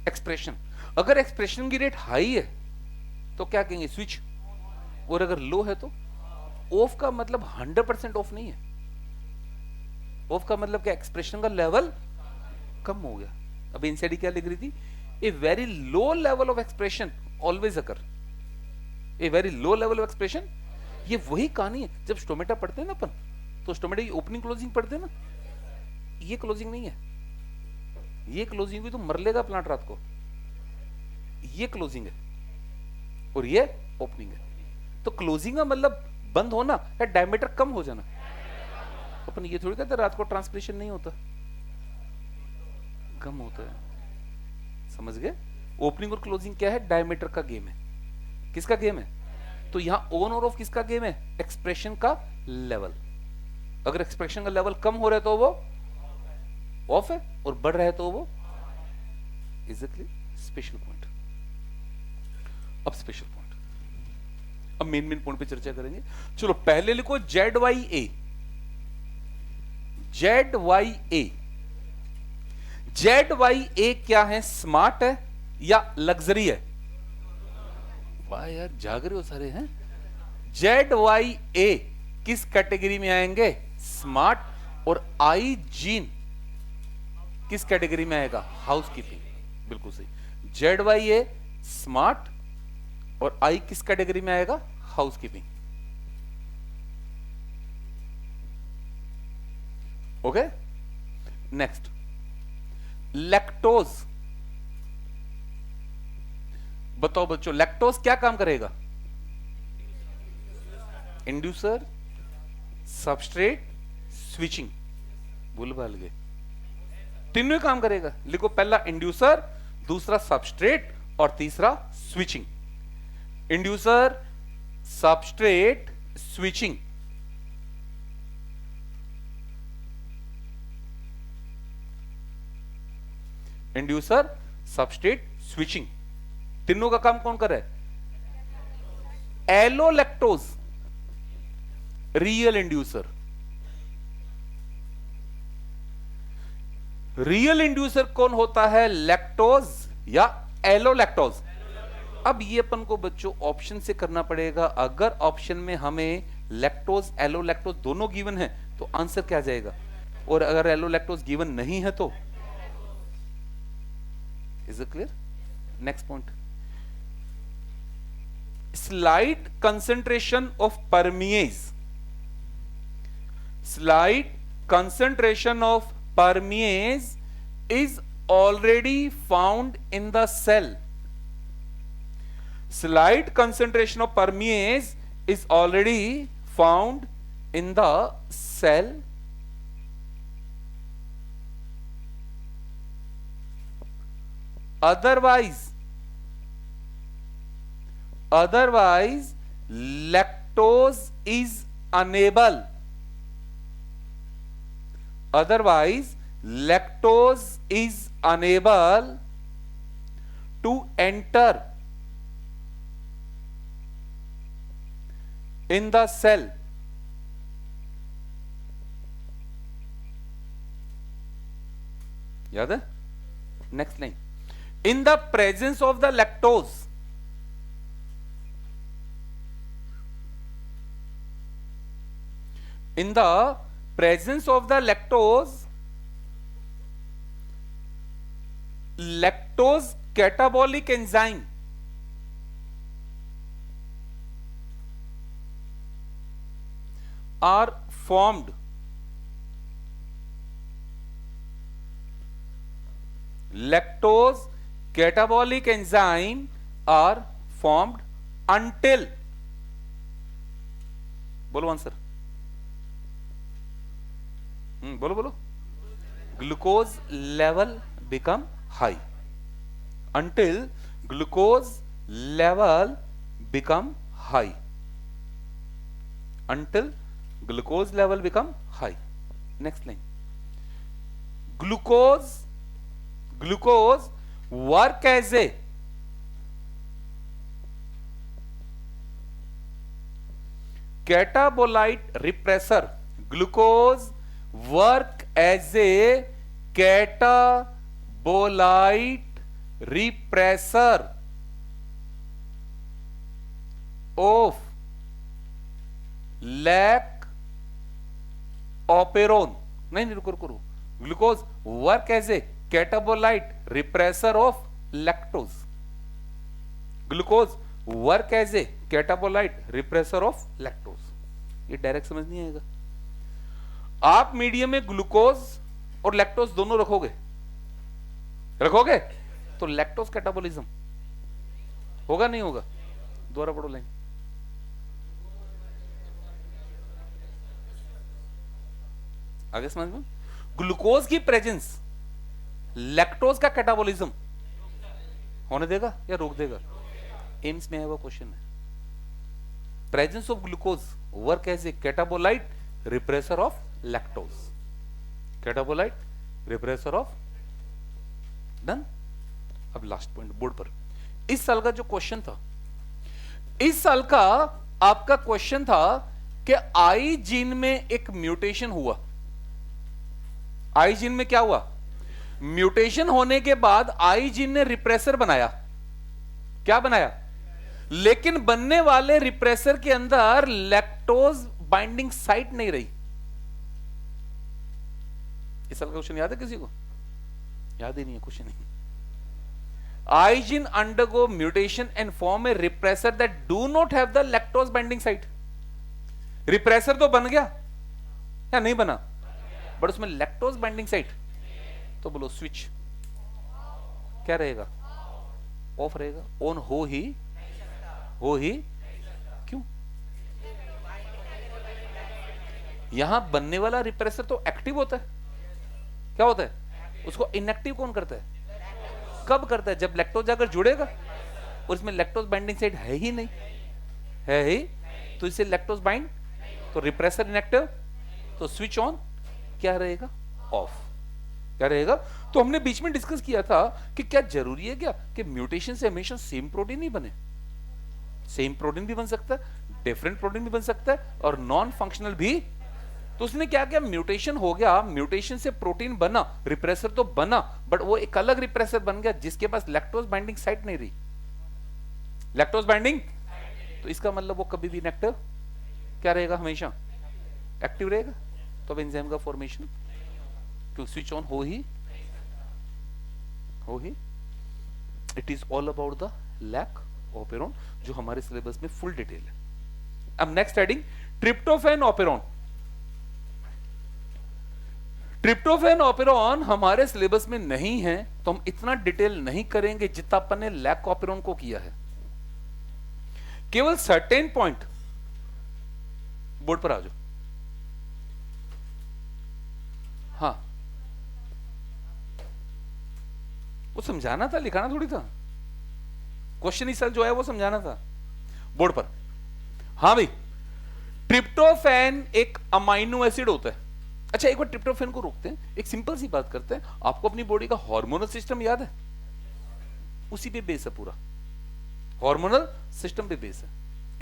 [SPEAKER 1] एक्सप्रेशन। अगर एक्सप्रेशन की रेट हाई है तो क्या कहेंगे, स्विच, और अगर लो है तो ऑफ। का मतलब 100% ऑफ नहीं है, ऑफ का मतलब क्या, एक्सप्रेशन का लेवल कम हो गया। अब एनसीईआरटी क्या लिख रही थी, a very low level of expression always occur, a very low level of expression. ये वही कहानी है जब स्टोमेटा पढ़ते हैं ना अपन, तो स्टोमेटा की ओपनिंग क्लोजिंग पढ़ते हैं ना, ये क्लोजिंग नहीं है, ये क्लोजिंग भी तो मर लेगा प्लांट रात को, ये क्लोजिंग है और ये ओपनिंग है। तो क्लोजिंग का मतलब बंद होना या डायमीटर कम हो जाना। अपन ये थोड़ी कहते रात को ट्रांसपिरेशन नहीं होता, कम होता है, समझ गए। ओपनिंग और क्लोजिंग क्या है, डायमीटर का गेम है। किसका गेम है, तो यहां ऑन और ऑफ किसका गेम है, एक्सप्रेशन का लेवल। अगर एक्सप्रेशन का लेवल कम हो रहा है तो वो ऑफ है, और बढ़ रहा है तो वो एग्जैक्टली स्पेशल पॉइंट। अब स्पेशल पॉइंट, अब मेन पॉइंट पे चर्चा करेंगे। चलो पहले लिखो जेड वाई ए, जेड वाई ए। जेड वाई ए क्या है, स्मार्ट है या लग्जरी है, वाह यार जाग रहे हो सारे हैं। जेड वाई ए किस कैटेगरी में आएंगे, स्मार्ट, और आई जीन किस कैटेगरी में आएगा, हाउसकीपिंग। बिल्कुल सही, जेड वाई ए स्मार्ट और आई किस कैटेगरी में आएगा, हाउसकीपिंग। Okay, next lactose. बताओ बच्चों, लैक्टोज क्या काम करेगा, इंड्यूसर, सबस्ट्रेट, स्विचिंग। भूल भाल गए, तीनों काम करेगा। लिखो, पहला इंड्यूसर, दूसरा सबस्ट्रेट और तीसरा switching. Inducer, substrate, switching. Inducer, substrate, switching, तीनों का काम कौन कर रहा है, एलोलैक्टोज रियल इंड्यूसर। रियल इंड्यूसर कौन होता है, लैक्टोज या एलोलैक्टोज। अब ये अपन को बच्चों ऑप्शन से करना पड़ेगा। अगर ऑप्शन में हमें लैक्टोज एलोलैक्टोज दोनों गिवन है तो आंसर क्या जाएगा, और अगर एलोलैक्टोज गिवन नहीं है तो, is it clear. Next point, slide concentration of परमिएज। Slide concentration of permease is already found in the cell. Slight concentration of permease is already found in the cell. Otherwise lactose is unable. Otherwise lactose is unable to enter in the cell. याद है, next line, in the presence of the lactose, in the presence of the lactose, lactose catabolic enzyme are formed. Lactose catabolic enzyme are formed until बोलो answer. बोलो बोलो। Glucose level become high until glucose level become high. Until glucose level become high. Next line. Glucose work as a catabolite repressor. Glucose work as a catabolite repressor of lactoperon. नहीं रुको रुको रुको। Glucose work as a catabolite repressor of lactose. Glucose work as a catabolite repressor of lactose. ये direct समझ नहीं आएगा। आप medium में ग्लूकोज और लैक्टोज दोनों रखोगे तो लैक्टोज कैटाबोलिज्म होगा नहीं होगा? दोबारा पढ़ो लाइन। आगे समझ में? ग्लूकोज की प्रेजेंस लैक्टोज का कैटाबोलिज्म होने देगा या रोक देगा? एम्स में है वो क्वेश्चन है। Presence of glucose work as a catabolite repressor of lactose. Catabolite repressor of. Done. अब लास्ट पॉइंट बोर्ड पर। इस साल का जो क्वेश्चन था, इस साल का आपका क्वेश्चन था कि आई जीन में एक म्यूटेशन हुआ। आई जीन में क्या हुआ? म्यूटेशन होने के बाद आई जीन ने रिप्रेसर बनाया। क्या बनाया? लेकिन बनने वाले रिप्रेसर के अंदर लैक्टोज बाइंडिंग साइट नहीं रही। इस साल का क्वेश्चन याद है किसी को? याद ही नहीं है question. I gene undergo mutation and form A repressor that do not have the lactose binding site. Repressor तो बन गया या नहीं बना, बट उसमें लैक्टोज बाइंडिंग साइट। तो बोलो स्विच क्या रहेगा? ऑफ रहेगा। ऑन हो ही क्यों? यहां बनने वाला रिप्रेसर तो एक्टिव होता है। क्या होता है? उसको इनएक्टिव कौन करता है? कब करता है? जब लैक्टोज जाकर जुड़ेगा और इसमें लैक्टोज बाइंडिंग साइट है ही नहीं। है ही तो इसे लैक्टोज बाइंड, तो रिप्रेसर इनएक्टिव, तो स्विच ऑन क्या रहेगा? ऑफ। क्या रहेगा? तो हमने बीच में डिस्कस किया था कि क्या जरूरी है क्या कि म्यूटेशन से हमेशा सेम प्रोटीन ही बने? सेम प्रोटीन भी बन सकता है, डिफरेंट प्रोटीन भी बन सकता है, और नॉन फंक्शनल भी। तो उसने क्या किया? म्यूटेशन हो गया, म्यूटेशन से प्रोटीन बना, रिप्रेसर तो बना, बट वो एक अलग रिप्रेसर बन गया जिसके पास लैक्टोज बाइंडिंग साइट नहीं रही। लैक्टोज बाइंडिंग, तो इसका मतलब वो कभी भी इनएक्टिव क्या रहेगा? हमेशा एक्टिव रहेगा। तो अब एंजाइम का फॉर्मेशन क्यों स्विच ऑन हो ही। It is all about the lac operon, जो हमारे सिलेबस में फुल डिटेल है। अब next heading tryptophan operon. Tryptophan operon हमारे सिलेबस में नहीं है, तो हम इतना डिटेल नहीं करेंगे जितना अपन ने लैक्टोपेरोन को किया है। केवल सर्टेन पॉइंट बोर्ड पर आ जाओ। हाँ, वो समझाना था, लिखाना थोड़ी था। क्वेश्चन इस साल जो है वो समझाना था बोर्ड पर। हाँ भाई, ट्रिप्टोफैन एक अमाइनो एसिड होता है। अच्छा, एक बार ट्रिप्टोफैन को रोकते हैं, एक सिंपल सी बात करते हैं। आपको अपनी बॉडी का हार्मोनल सिस्टम याद है? उसी पे बेस है पूरा, हार्मोनल सिस्टम पे बेस है।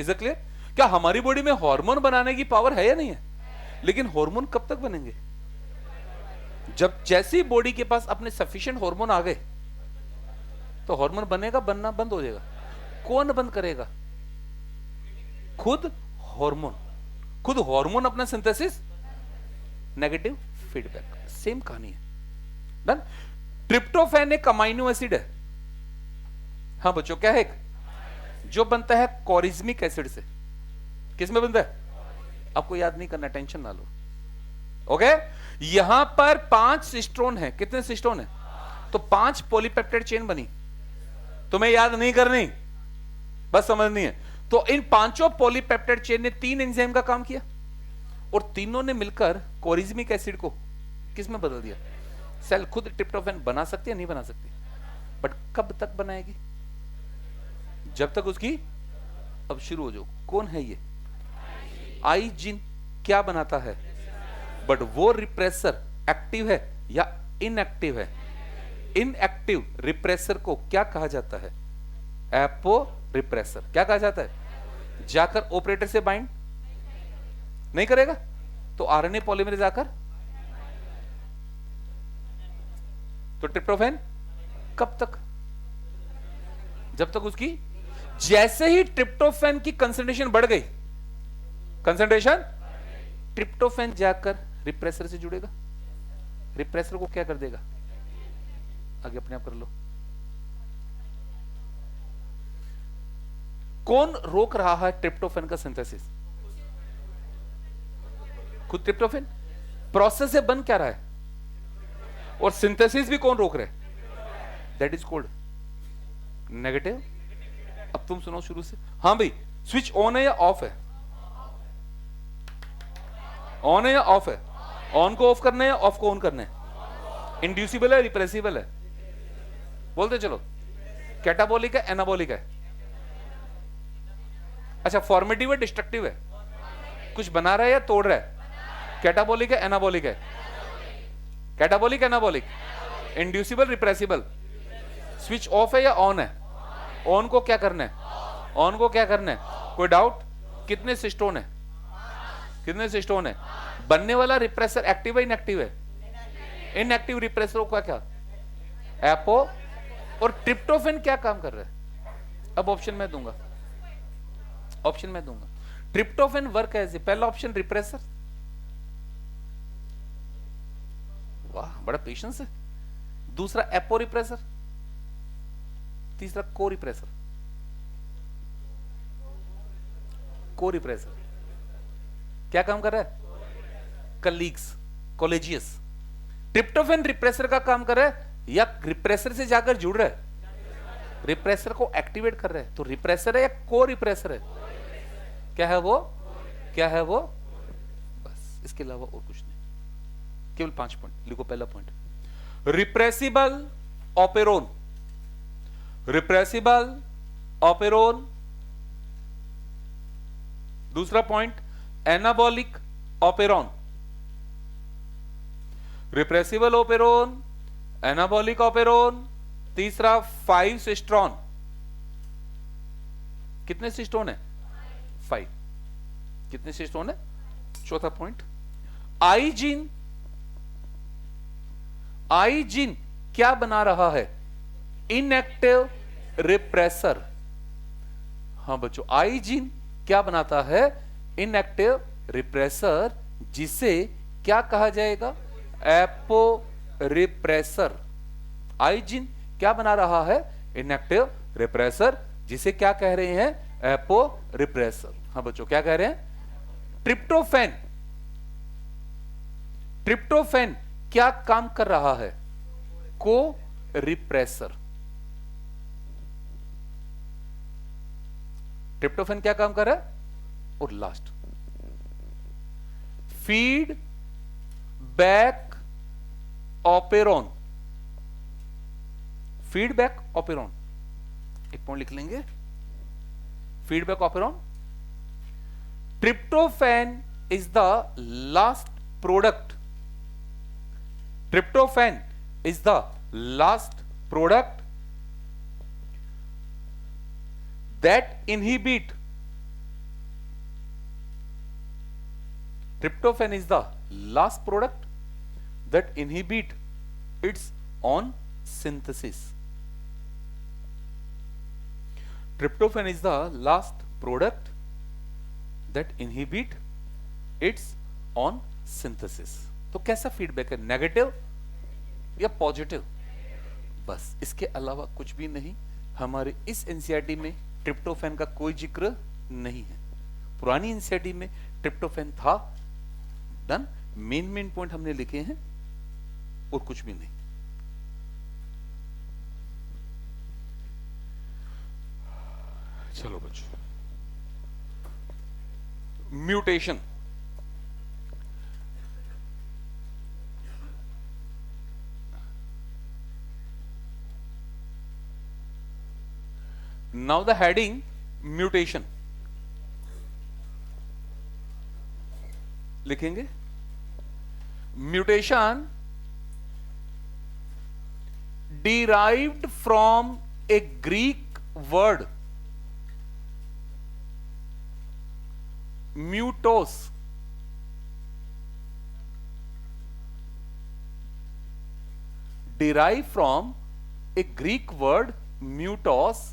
[SPEAKER 1] Is it clear? क्या हमारी बॉडी में हार्मोन बनाने की पावर है या नहीं है? लेकिन हार्मोन कब तक बनेंगे? जब जैसी बॉडी के पास अपने सफिशिएंट हार्मोन आ गए तो हार्मोन बनेगा, बनना बंद हो जाएगा। कौन बंद करेगा? खुद हार्मोन अपना सिंथेसिस, नेगेटिव फीडबैक। सेम कहानी है। डन। ट्रिप्टोफैन एक अमाइनो एसिड है। हाँ बच्चों, क्या है? जो बनता है कोरिज्मिक एसिड से। किसमें बनता है? आपको याद नहीं करना, टेंशन ना लो। ओके, यहां पर 5 सिस्टोन है। कितने सिस्टोन है? तो 5 पॉलीपेप्टाइड चेन बनी। तुम्हें याद नहीं करनी, बस समझनी है। तो तो इन पांचों पॉलीपेप्टाइड चेन ने 3 एंजाइम का काम किया और तीनों ने मिलकर कोरिज्मिक एसिड को किस में बदल दिया? सेल खुद ट्रिप्टोफैन बना सकती है, नहीं बना सकती, बट कब तक बनाएगी? जब तक उसकी, अब शुरू हो जाओ, कौन है ये? आई जीन क्या बनाता है? बट वो रिप्रेसर एक्टिव है या इनएक्टिव है? इनएक्टिव रिप्रेसर को क्या कहा जाता है? Apo repressor. क्या कहा जाता है? जाकर ऑपरेटर से बाइंड नहीं करेगा तो आरएनए पॉलीमरेज आकर, तो ट्रिप्टोफैन कब तक? जब तक उसकी, जैसे ही ट्रिप्टोफैन की कंसंट्रेशन बढ़ गई, कंसंट्रेशन, ट्रिप्टोफैन जाकर रिप्रेसर से जुड़ेगा, रिप्रेसर को क्या कर देगा? आगे अपने आप कर लो। कौन रोक रहा है ट्रिप्टोफैन का सिंथेसिस? खुद ट्रिप्टोफैन। प्रोसेस से बन क्या रहा है और सिंथेसिस भी कौन रोक रहा है? That is called negative. अब तुम सुनो शुरू से। हाँ भाई, स्विच ऑन है या ऑफ है? ऑन है या ऑफ है? ऑन को ऑफ करना है या ऑफ को ऑन करना है? इंड्यूसिबल है, रिप्रेसिबल है? बोलते चलो। कैटाबोलिक है, एनाबोलिक है? अच्छा, फॉर्मेटिव है, डिस्ट्रक्टिव है? कुछ बना रहा है या तोड़ रहा है? कैटाबोलिक है, एनाबोलिक है? Catabolic, anabolic? Inducible, repressible? Switch off है या ऑन है? ऑन को क्या करना है? ऑन को क्या करना है? कोई डाउट? कितने सिस्टोन है? कितने सिस्टोन है? बनने वाला रिप्रेसर एक्टिव है, इनएक्टिव है? इनएक्टिव रिप्रेसर का क्या? एपो। और ट्रिप्टोफैन क्या काम कर रहा है? अब ऑप्शन मैं दूंगा, ऑप्शन मैं दूंगा। ट्रिप्टोफैन वर्क एज ए, पहला ऑप्शन रिप्रेसर, वाह बड़ा पेशेंस है। दूसरा एपो रिप्रेसर, तीसरा को रिप्रेसर। को रिप्रेसर क्या काम कर रहा है? कलीग्स, कोलेजियस। ट्रिप्टोफैन रिप्रेसर का काम कर रहा है या रिप्रेसर से जाकर जुड़ रहा है? रिप्रेसर को एक्टिवेट कर रहा है। तो रिप्रेसर है या को रिप्रेसर है? क्या है वो? क्या है वो? बस, इसके अलावा और कुछ नहीं। केवल 5 पॉइंट लिखो। पहला point, repressible operon, repressible operon. दूसरा point, anabolic operon, repressible operon, anabolic operon. तीसरा 5 सिस्ट्रॉन। कितने सिस्टोन है? 5। कितने सिस्टोन है? चौथा पॉइंट, आई जीन। आई जीन क्या बना रहा है? Inactive repressor. हाँ बच्चों, आई जीन क्या बनाता है? इनएक्टिव रिप्रेसर, जिसे क्या कहा जाएगा? Apo repressor. आई जीन क्या बना रहा है? इनएक्टिव रिप्रेसर, जिसे क्या कह रहे हैं? Apo repressor. हाँ बच्चों, क्या कह रहे हैं? ट्रिप्टोफैन। ट्रिप्टोफैन क्या काम कर रहा है? को रिप्रेसर। ट्रिप्टोफैन क्या काम कर रहा है? और last, feed back operon. Feedback operon, एक पॉइंट लिख लेंगे। Feedback operon. Tryptophan is the last product. Tryptophan is the last product that inhibit. Tryptophan is the last product that inhibit its own synthesis. Tryptophan is the last product that inhibit its own synthesis. तो कैसा feedback है? Negative या positive? बस, इसके अलावा कुछ भी नहीं। हमारे इस एनसीईआरटी में ट्रिप्टोफैन का कोई जिक्र नहीं है। पुरानी एनसीईआरटी में ट्रिप्टोफैन था। डन। मेन पॉइंट हमने लिखे हैं और कुछ भी नहीं। चलो बच्चों, mutation. Now the heading mutation लिखेंगे। Mutation derived from a Greek word mutos, derived from a Greek word mutos,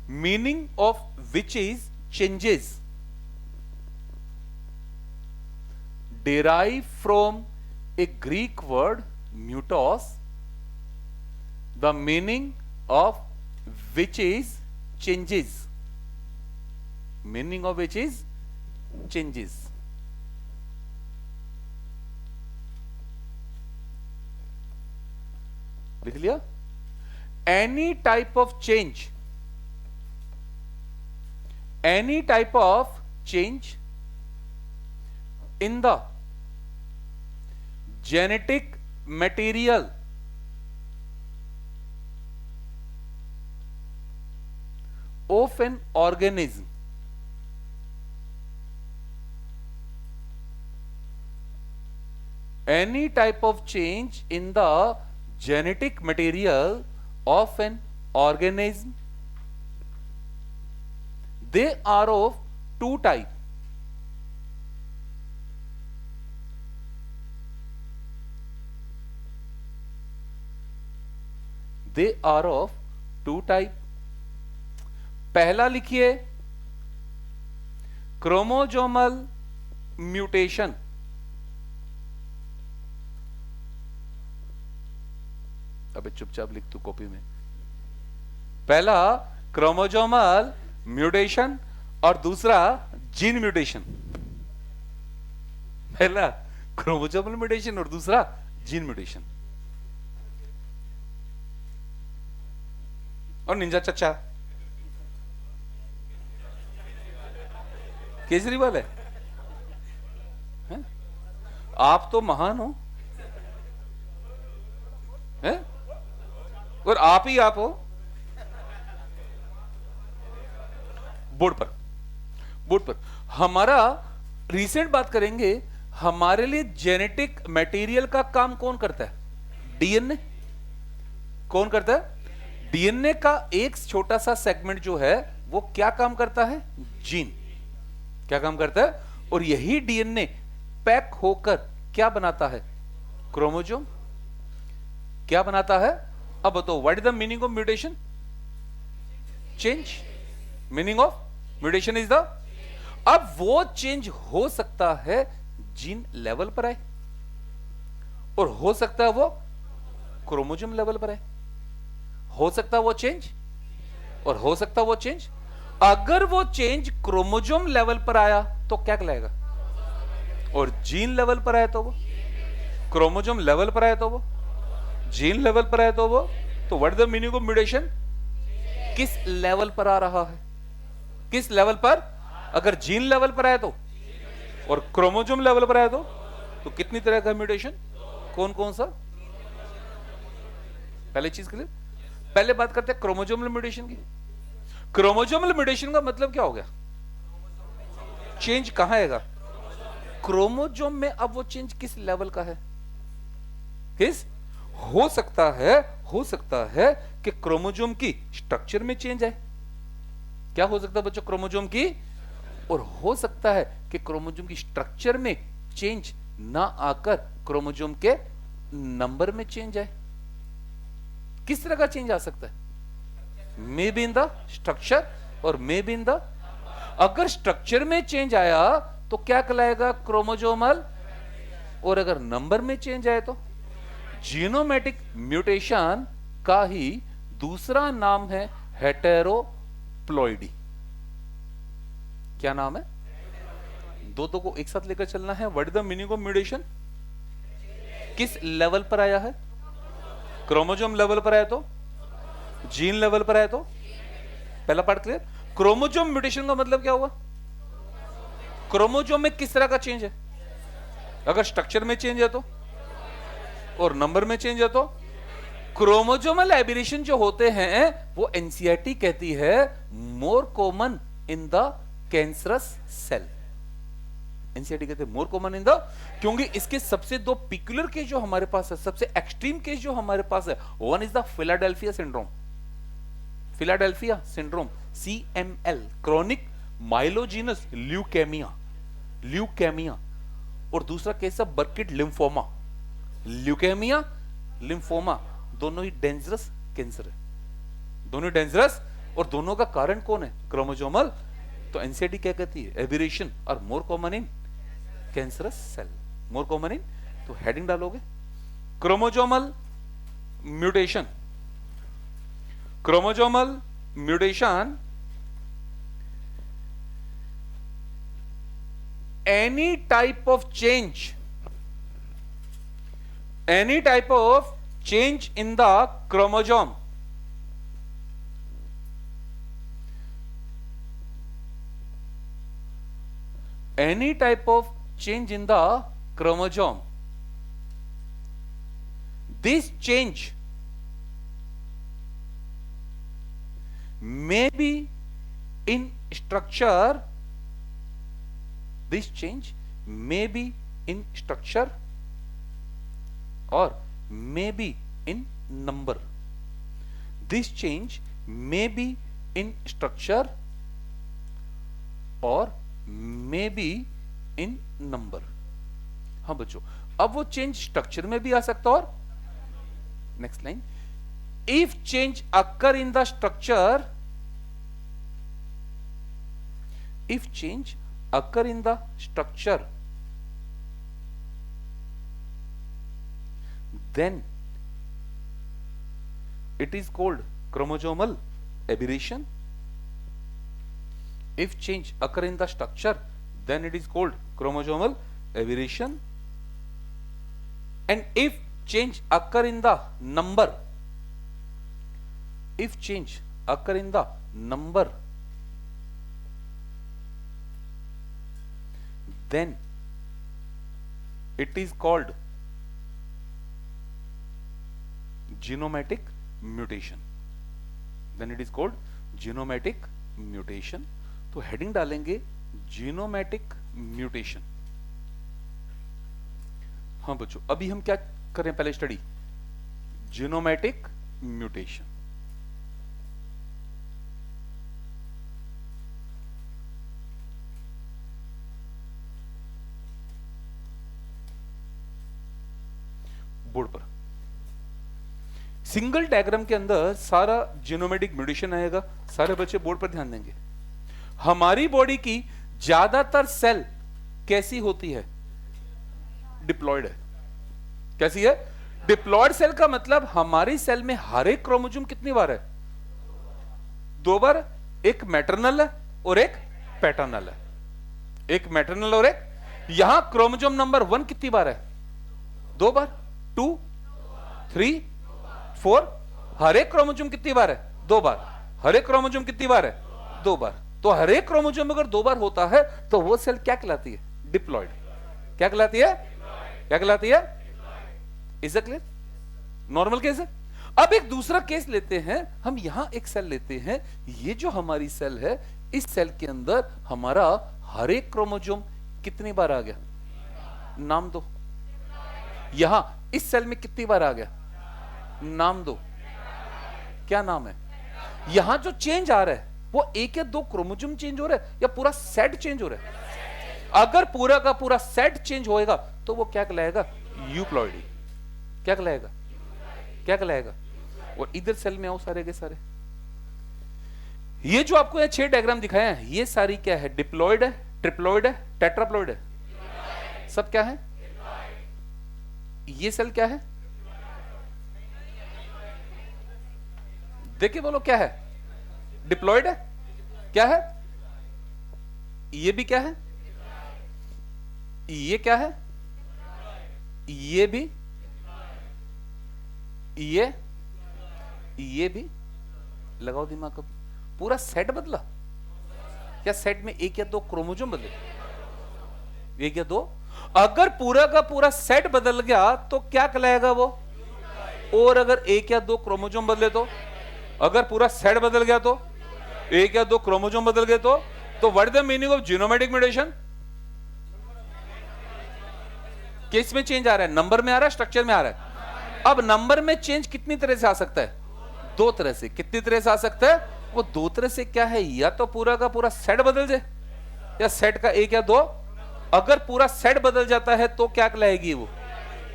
[SPEAKER 1] meaning of which is changes, derived from a Greek word mutos, the meaning of which is changes, meaning of which is changes। लिख लिया। any type of change in the genetic material of an organism any type of change in the genetic material of an organism, they are of two types। They are of two type। पहला लिखिए chromosomal mutation. अबे चुपचाप लिख तू copy में। पहला chromosomal mutation और दूसरा जीन म्यूटेशन। पहला क्रोमोजोमल म्यूटेशन और दूसरा जीन म्यूटेशन। और निंजा चचा केजरीवाल है? आप तो महान हो हैं? और आप ही आप हो। बोर्ड पर हमारा रिसेंट बात करेंगे। हमारे लिए जेनेटिक मटेरियल का काम कौन करता है? डीएनए। कौन करता है? डीएनए का एक छोटा सा सेगमेंट जो है वो क्या काम करता है? जीन। क्या काम करता है? और यही डीएनए पैक होकर क्या बनाता है? क्रोमोसोम। क्या बनाता है? अब बताओ what is the meaning of mutation? Change. Meaning of mutation is the, अब वो चेंज हो सकता है जीन लेवल पर आए और हो सकता है वो क्रोमोसोम लेवल पर आए। हो सकता है वो चेंज और हो सकता है वो चेंज। अगर वो चेंज क्रोमोसोम लेवल पर आया तो क्या कहलाएगा? और जीन लेवल पर आया तो वो, क्रोमोसोम लेवल पर आया तो वो, जीन लेवल पर आया तो वो। तो what is the meaning of mutation? किस लेवल पर आ रहा है? किस लेवल पर? अगर जीन लेवल पर आया तो और क्रोमोसोम लेवल पर आया तो कितनी तरह का म्यूटेशन? कौन कौन सा? पहले चीज के लिए पहले बात करते हैं क्रोमोसोमल म्यूटेशन की। क्रोमोसोमल म्यूटेशन का मतलब क्या हो गया? चेंज कहां आएगा? क्रोमोसोम में। अब वो चेंज किस लेवल का है? किस? हो सकता है कि क्रोमोसोम की स्ट्रक्चर में चेंज आए। क्या हो सकता है बच्चों? क्रोमोसोम की। और हो सकता है कि क्रोमोसोम की स्ट्रक्चर में चेंज ना आकर क्रोमोसोम के नंबर में चेंज आए। किस तरह का चेंज आ सकता है? May be in the structure और मे बी इन द, अगर स्ट्रक्चर में चेंज आया तो क्या कहलाएगा? क्रोमोसोमल। और अगर नंबर में चेंज आए तो जीनोमेटिक म्यूटेशन का ही दूसरा नाम है हेटेरोप्लॉइडी। क्या नाम है? दो को एक साथ लेकर चलना है। What is the meaning of mutation? किस लेवल पर आया है? क्रोमोसोम लेवल पर आया तो, जीन लेवल पर आया तो। पहला पार्ट क्लियर। क्रोमोजोम म्यूटेशन का मतलब क्या हुआ? क्रोमोजोम में किस तरह का चेंज है? अगर स्ट्रक्चर में चेंज है तो, और नंबर में चेंज है तो। क्रोमोजोमल एबेरेशन जो होते हैं वो एनसीईआरटी कहती है more common in the cancerous cell. NCERT कहते हैं मोर कॉमन इन द, क्योंकि इसके सबसे दो पिकुलर केस जो हमारे पास है, सबसे एक्सट्रीम केस जो हमारे पास है, one is the Philadelphia syndrome. Philadelphia syndrome CML, chronic myelogenous leukaemia, leukaemia. और दूसरा केस है बर्किट लिम्फोमा। ल्यूकेमिया, लिम्फोमा दोनों ही डेंजरस कैंसर है, दोनों ही डेंजरस। और दोनों का कारण कौन है? क्रोमोजोमल। तो एनसीईआरटी क्या कहती है? एबेरेशन और more common in cancerous cell, more common in. तो हेडिंग डालोगे chromosomal mutation. Chromosomal mutation any type of change in the chromosome this change may be in structure, this change may be in structure or may be in number. This change may be in structure or may be in number. हाँ बच्चों, अब वो change structure में भी आ सकता और next line, if change occur in the structure, if change occur in the structure, then it is called chromosomal aberration. If change occur in the structure, then it is called chromosomal aberration. And if change occur in the number, if change occur in the number, then it is called genomatic mutation. Then it is called genomatic mutation. तो heading डालेंगे जीनोमैटिक mutation. हाँ बच्चों, अभी हम क्या करें पहले study? जीनोमैटिक mutation. Board पर सिंगल डायग्राम के अंदर सारा जीनोमेटिक म्यूटेशन आएगा। सारे बच्चे बोर्ड पर ध्यान देंगे। हमारी बॉडी की ज्यादातर सेल कैसी होती है? डिप्लॉयड है। कैसी है? डिप्लॉयड सेल का मतलब हमारी सेल में हर एक क्रोमोसोम कितनी बार है? दो बार। एक मैटरनल है और एक पैटर्नल है। एक मैटरनल और एक, यहां क्रोमोसोम नंबर 1 कितनी बार है? दो बार। 2, 3, 4। हर एक क्रोमोसोम कितनी बार है? दो बार। हर एक क्रोमोसोम कितनी बार है? दो बार। तो हर एक क्रोमोसोम अगर दो बार होता है तो वो सेल क्या कहलाती है? डिप्लॉयड। क्या कहलाती है? क्या कहलाती है? Is it clear? Normal case है। अब एक दूसरा केस लेते हैं हम। यहां एक सेल लेते हैं, ये जो हमारी सेल है, इस सेल के अंदर हमारा हर एक क्रोमोसोम कितनी बार आ गया? नाम दो। यहां इस सेल में कितनी बार आ गया? नाम दो। क्या नाम है? यहां जो चेंज आ रहा है वो एक या दो क्रोमोसोम चेंज हो रहा है या पूरा सेट चेंज हो रहा है? अगर पूरा का पूरा सेट चेंज होएगा तो वो क्या कहलाएगा? यूप्लॉइडी। क्या कहलाएगा? क्या कहलाएगा? और इधर सेल में आओ सारे के सारे। ये जो आपको ये 6 डायग्राम दिखाया है, ये सारी क्या है? डिप्लॉइड है, ट्रिप्लॉइड है, टेट्राप्लॉइड है। सब क्या है? ये सेल क्या है? देखिए बोलो क्या है? डिप्लॉइड है। क्या है? ये भी क्या है? ये क्या है? ये भी, ये भी। लगाओ दिमाग। अब पूरा सेट बदला। या सेट में एक या दो क्रोमोसोम बदले? एक या दो। अगर पूरा का पूरा सेट बदल गया तो क्या कहलाएगा वो? और अगर एक या दो क्रोमोसोम बदले तो? अगर पूरा सेट बदल गया तो? एक या दो क्रोमोसोम बदल गए तो what is the meaning of genomatic mutation? किस में चेंज आ रहा है? नंबर में आ रहा है, स्ट्रक्चर में आ रहा है? अब नंबर में चेंज कितनी तरह से आ सकता है? दो तरह से। कितनी तरह से आ सकता है वो? दो तरह से। क्या है? या तो पूरा का पूरा सेट बदल जाए या सेट का एक या दो। अगर पूरा सेट बदल जाता है तो क्या कहलाएगी वो?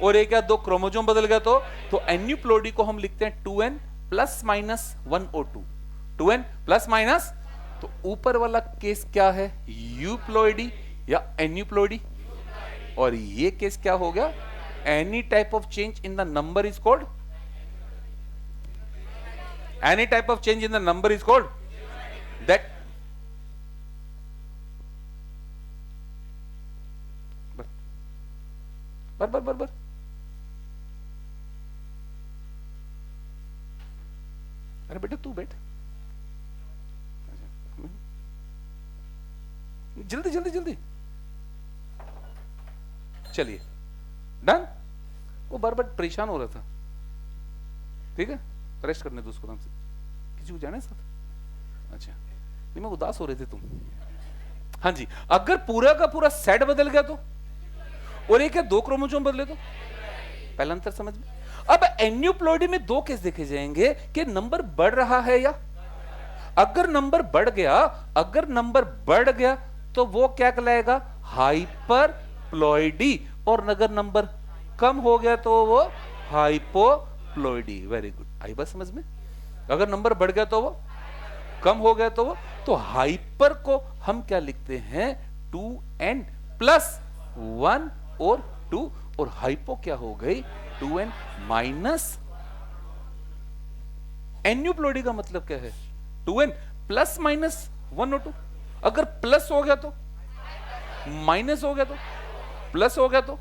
[SPEAKER 1] और एक या दो क्रोमोसोम बदल गया तो एन्यूप्लोइडी को हम लिखते हैं 2n प्लस माइनस 1 और 2। 2n प्लस माइनस, तो ऊपर वाला केस क्या है? यूप्लोइडी या एन्यूप्लोइडी। और ये केस क्या हो गया? Any type of change in the number is called, any type of change in the number is called that. बर अरे बेटे तू बैठ, जल्दी जल्दी जल्दी। चलिए डन। वो बार बार परेशान हो रहा था, ठीक है? रेस्ट करने दो उसको आराम से। किसी को जाना है साथ? अच्छा नहीं, मैं उदास हो रहे थे तुम। हाँ जी, अगर पूरा का पूरा सेट बदल गया तो, और एक या दो क्रोमोसोम बदले तो? पहला अंतर समझ में। अब एन्यूप्लोइडी में दो केस देखे जाएंगे कि नंबर बढ़ रहा है या, अगर नंबर बढ़ गया तो वो क्या कहलाएगा? हाइपरप्लॉइडी। और अगर नंबर कम हो गया तो वो हाइपोप्लॉइडी। वेरी गुड, आई बात समझ में? अगर नंबर बढ़ गया तो वो, कम हो गया तो वो, तो हाइपर को हम क्या लिखते हैं? 2n प्लस 1 और 2। और हाइपो क्या हो गई? 2n minus. एन्यूप्लोइडी का मतलब क्या है? 2n प्लस माइनस 1 और 2। अगर प्लस हो गया तो, माइनस हो गया तो, प्लस हो गया तो,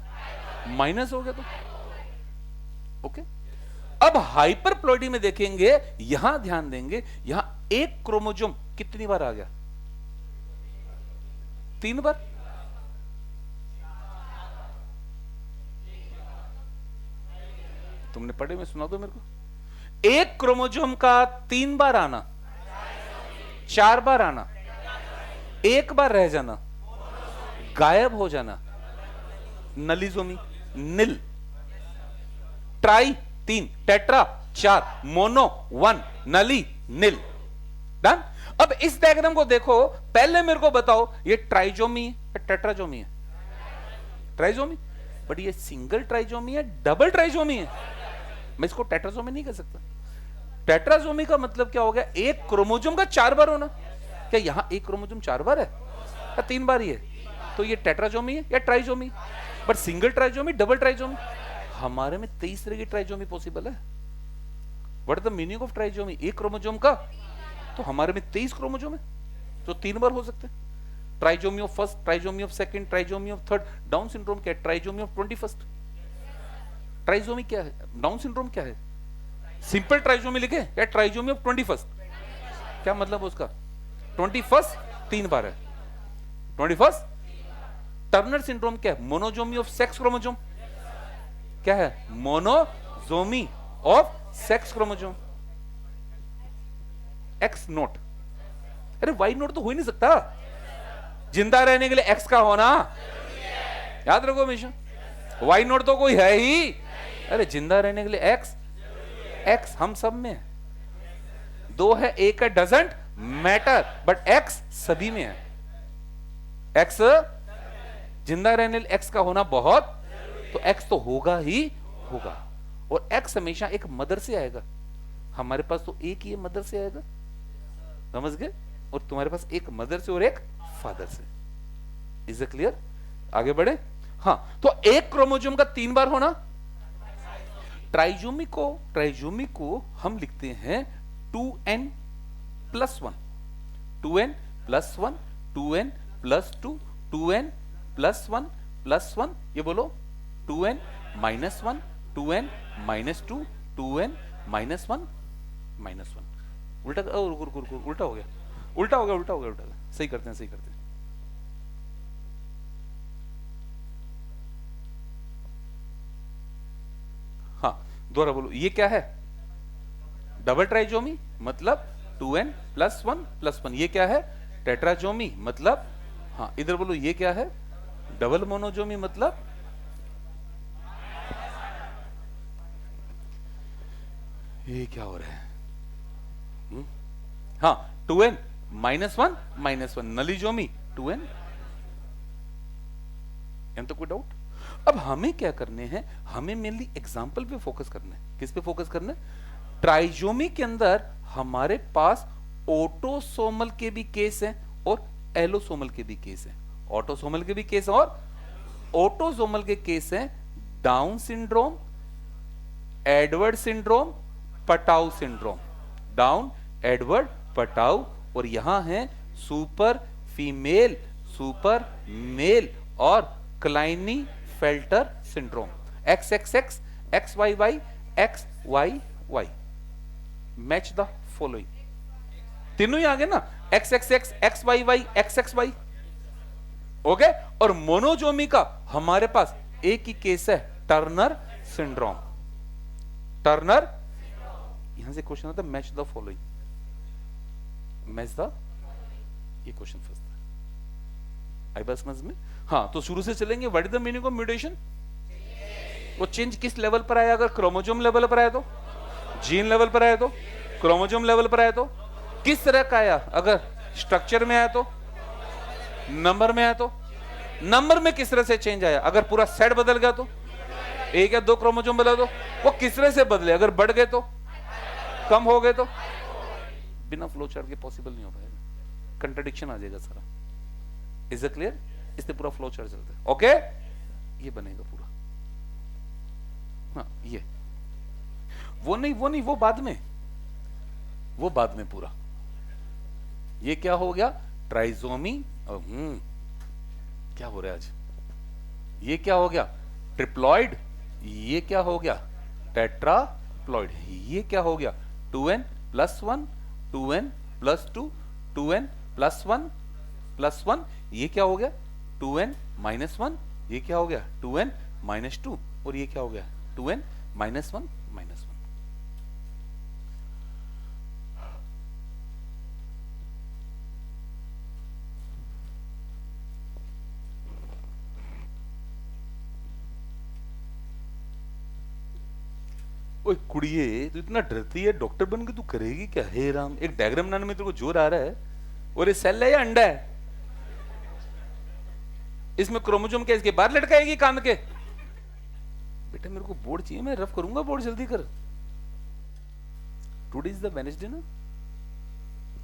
[SPEAKER 1] माइनस हो गया तो। ओके। अब हाइपरप्लॉइडी में देखेंगे, यहां ध्यान देंगे, यहां एक क्रोमोसोम कितनी बार आ गया? 3 बार। तुमने पढ़े में सुना दो मेरे को। एक क्रोमोसोम का 3 बार आना, 4 बार आना, 1 बार रह जाना, गायब हो जाना, नलिजोमी, निल। ट्राई 3, टेट्रा 4, मोनो 1, नली निल। डन। अब इस डायग्राम को देखो, पहले मेरे को बताओ ये ट्राइजोमी है या टेट्राजोमी है? ट्राइजोमी। बट ये सिंगल ट्राइजोमी है, डबल ट्राइजोमी है? मैं इसको टेट्राजोमी नहीं कह सकता। टेट्राजोमी का मतलब क्या हो गया? एक क्रोमोसोम का 4 बार होना। क्या यहां एक क्रोमोसोम 4 बार है या 3 बार ही है? तो ये टेट्राजोमी है या trisomy? But single trisomy, double trisomy. हमारे में 23 तरह की ट्राइजोमी पॉसिबल है। What is the meaning of trisomy? एक क्रोमोसोम का, तो हमारे में 23 क्रोमोसोम है जो 3 बार हो सकते हैं। Trisomy of first, trisomy of second, trisomy of third. Down syndrome क्या है? Trisomy of 21st। ट्राइजोमी क्या है? डाउन सिंड्रोम क्या है? सिंपल ट्राइजोमी लिखे या ट्राइजोमी ऑफ 21st? क्या मतलब उसका? 21st 3 बार है। 21st। टर्नर सिंड्रोम क्या है? Monosomy of sex chromosome. क्या है? Monosomy of sex chromosome. X note. अरे वाई नोट तो हो ही नहीं सकता। जिंदा रहने के लिए एक्स का होना याद रखो हमेशा। वाई नोट तो कोई है ही। अरे जिंदा रहने के लिए एक्स, एक्स हम सब में है। 2 है, 1 है, डजंट मैटर, बट एक्स सभी में है। एक्स जिंदा रहने लिए एक्स का होना बहुत, तो एक्स तो होगा ही होगा। और एक्स हमेशा एक मदर से आएगा। हमारे पास तो एक ही मदर से आएगा, समझ गए? और तुम्हारे पास एक मदर से और एक फादर से। Is it clear? आगे बढ़े। हाँ, तो एक क्रोमोसोम का 3 बार होना। ट्राइजोमी को हम लिखते हैं 2n plus 1, 2n plus 1, 2n plus 2, 2n plus 1 plus 1। ये बोलो 2n minus 1, 2n minus 2, 2n minus 1 minus 1। उल्टा उल्टा हो गया। उल्टा हो गया, उल्टा हो गया, उल्टा हो गया। सही करते हैं, सही करते हैं। हाँ, दोबारा बोलो, ये क्या है? डबल ट्राइजोमी मतलब 2n प्लस 1 प्लस 1। ये क्या है? टेट्राजोमी मतलब, हाँ इधर बोलो, ये क्या है? डबल मोनोजोमी मतलब, ये क्या हो रहा है? हाँ, 2n माइनस 1 माइनस 1, नलीजोमी 2n। तो कोई डाउट? अब हमें क्या करने हैं? हमें मेनली एग्जाम्पल पे फोकस करना है। किस पे फोकस करना है? ट्राइजोमी के अंदर हमारे पास ऑटोसोमल के भी केस हैं और एलोसोमल के भी केस हैं। ऑटोसोमल के भी केस और ऑटोसोमल के केस हैं Down syndrome, Edward syndrome, Patau syndrome. Down, Edward, Patau, और यहां है सुपर फीमेल, सुपर मेल और Klinefelter syndrome. X X X, X Y Y, X Y Y. Match the following. तीनों ही आ गए ना, X X X, X Y Y, X X Y. Okay, और मोनोजोमी का हमारे पास एक ही केस है, टर्नर सिंड्रोम। टर्नर, यहां से क्वेश्चन आता है match the following. Match the, ये क्वेश्चन फंसता है। आई बात समझ में? हाँ, तो शुरू से चलेंगे। What is the meaning of mutation? वो चेंज किस लेवल पर आया? अगर क्रोमोजोम लेवल पर आया तो, जीन लेवल पर आया तो, क्रोमोजोम लेवल पर आया तो, किस तरह का आया? अगर स्ट्रक्चर में आया तो, नंबर में आया तो, नंबर में किस तरह से चेंज आया? अगर पूरा सेट बदल गया तो, एक या दो क्रोमोजोम बदल दो, वो किस तरह से बदले? अगर बढ़ गए तो, कम हो गए तो, बिना फ्लो चार्ट के पॉसिबल नहीं हो पाएगा, कंट्राडिक्शन आ जाएगा सारा। Is it clear? इससे पूरा फ्लो चार्ट चलता है। ओके, ये बनेगा पूरा। हाँ, ये वो नहीं, वो नहीं, वो बाद में, वो बाद में पूरा। ये क्या हो गया? ट्राइजोमी। क्या हो रहा है आज? ये क्या हो गया? ट्रिप्लॉइड। ये क्या हो गया? टेट्राप्लॉइड। ये क्या हो गया? 2n plus 1, 2n plus 2, 2n plus 1 plus 1। ये क्या हो गया? 2n minus 1। ये क्या हो गया? 2n minus 2। और ये क्या हो गया? 2n minus 1 minus 1। ओए कुड़िए, तू इतना डरती है, डॉक्टर बन के तू करेगी क्या? हे राम, एक डायग्राम बनाने में तेरे को जोर आ रहा है, और ये सेल है या अंडा है? इसमें क्रोमोसोम क्या इसके बाहर लटकाएगी कान के? बेटा मेरे को बोर्ड चाहिए, मैं रफ करूंगा बोर्ड, जल्दी कर। टुडे इज द वेडनेसडे ना,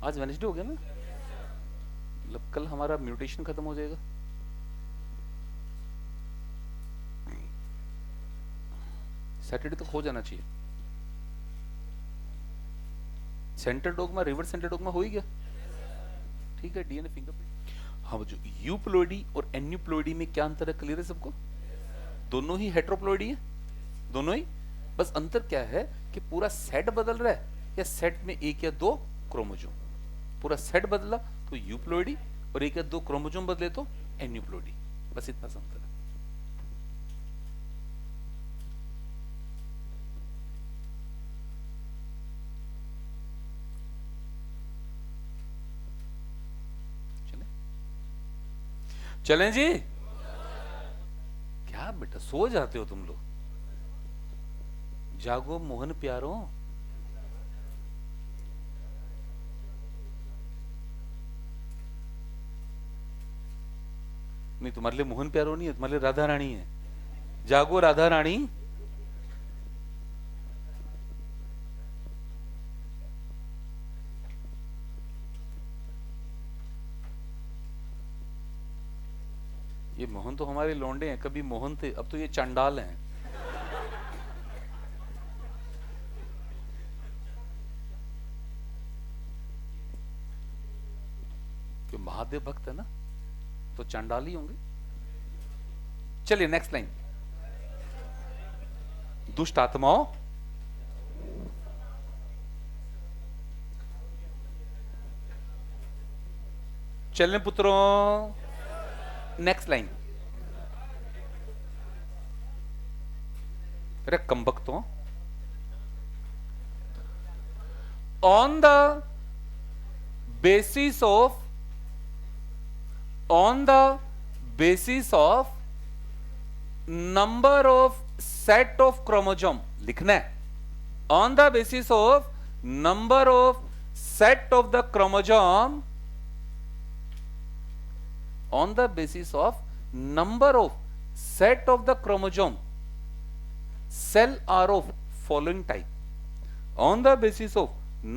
[SPEAKER 1] आज वेडनेसडे हो गया ना, मतलब कल हमारा म्यूटेशन खत्म हो जाएगा। सैटरडे तक हो जाना चाहिए। Centre dogma, reverse centre dogma हो ही गया। ठीक है, डीएनए फिंगरप्रिंट। हाँ, जो यूप्लॉइडी और एन्यूप्लॉइडी में क्या अंतर है? क्लियर है सबको? दोनों ही हेट्रोप्लॉइडी है, दोनों ही। बस अंतर क्या है कि पूरा सेट बदल रहा है या सेट में एक या दो क्रोमोजोम। पूरा सेट बदला तो यूप्लॉइडी, और एक या दो क्रोमोजोम बदले तो एन्यूप्लॉइडी। बस इतना सा अंतर है। चलें जी? क्या बेटा सो जाते हो तुम लोग? जागो मोहन प्यारो। नहीं, तुम्हारे लिए मोहन प्यारो नहीं है, तुम्हारे लिए राधा रानी है। जागो राधा रानी। ये मोहन तो हमारे लौंडे हैं, कभी मोहन थे, अब तो ये चंडाल हैं। जो महादेव भक्त है ना, तो चंडाल ही होंगे। चलिए नेक्स्ट लाइन। दुष्ट आत्माओं, चलें पुत्रों, नेक्स्ट लाइन। अरे कमबख्तों, on the basis of number of set of chromosome लिखना है। on the basis of number of set of the chromosome, on the basis of number of set of the chromosome, cell are of following type। on the basis of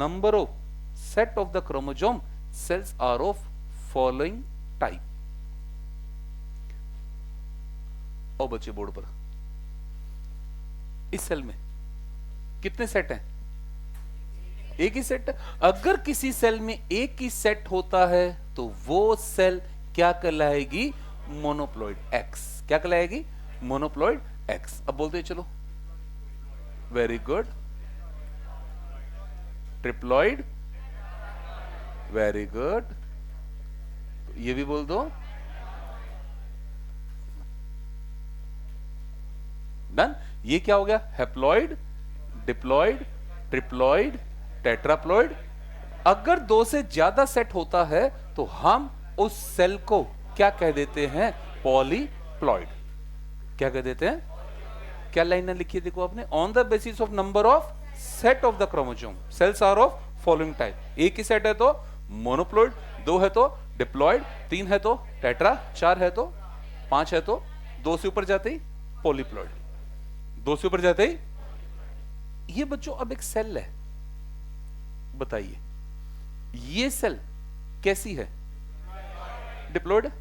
[SPEAKER 1] number of set of the chromosome, cells are of following type। और बच्चे board पर, इस cell में कितने set हैं? एक ही set है। अगर किसी सेल में एक ही सेट होता है तो वो सेल क्या कहलाएगी? मोनोप्लॉइड एक्स। क्या कहलाएगी? मोनोप्लॉइड एक्स। अब बोलते हैं चलो, very good. Triploid, very good. ये भी बोल दो, डन। ये क्या हो गया? Haploid, diploid, triploid, tetraploid. अगर दो से ज्यादा सेट होता है तो हम उस सेल को क्या कह देते हैं? पॉलीप्लॉइड। क्या कह देते हैं? क्या लाइन लिखी है देखो आपने, on the basis of number of set of the chromosome, cells are of following type. एक ही सेट है तो मोनोप्लॉइड, दो है तो डिप्लॉइड, तीन है तो टेट्रा, चार है तो, पांच है तो, दो से ऊपर जाते ही पॉलीप्लॉइड, दो से ऊपर जाते ही। ये बच्चों अब एक सेल है, बताइए ये सेल कैसी है? डिप्लॉइड।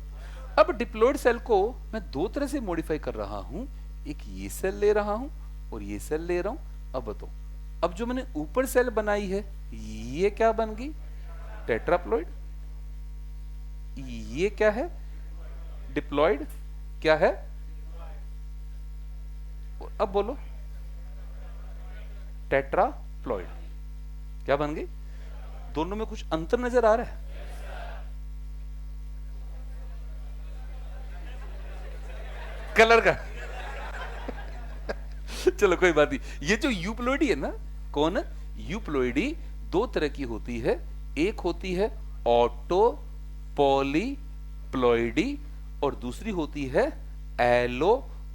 [SPEAKER 1] अब डिप्लॉइड सेल को मैं दो तरह से मॉडिफाई कर रहा हूं, एक ये सेल ले रहा हूं और ये सेल ले रहा हूं। अब बताओ, अब जो मैंने ऊपर सेल बनाई है ये क्या बन गई? टेट्राप्लॉइड। ये क्या है? डिप्लॉइड। क्या है? अब बोलो, टेट्राप्लॉइड। क्या बन गई? दोनों में कुछ अंतर नजर आ रहा है? कलर का चलो कोई बात नहीं। ये जो यूप्लॉइडी है ना, कौन है? यूप्लॉइडी दो तरह की होती है। एक होती है ऑटो पॉलीप्लॉइडी और दूसरी होती है एलो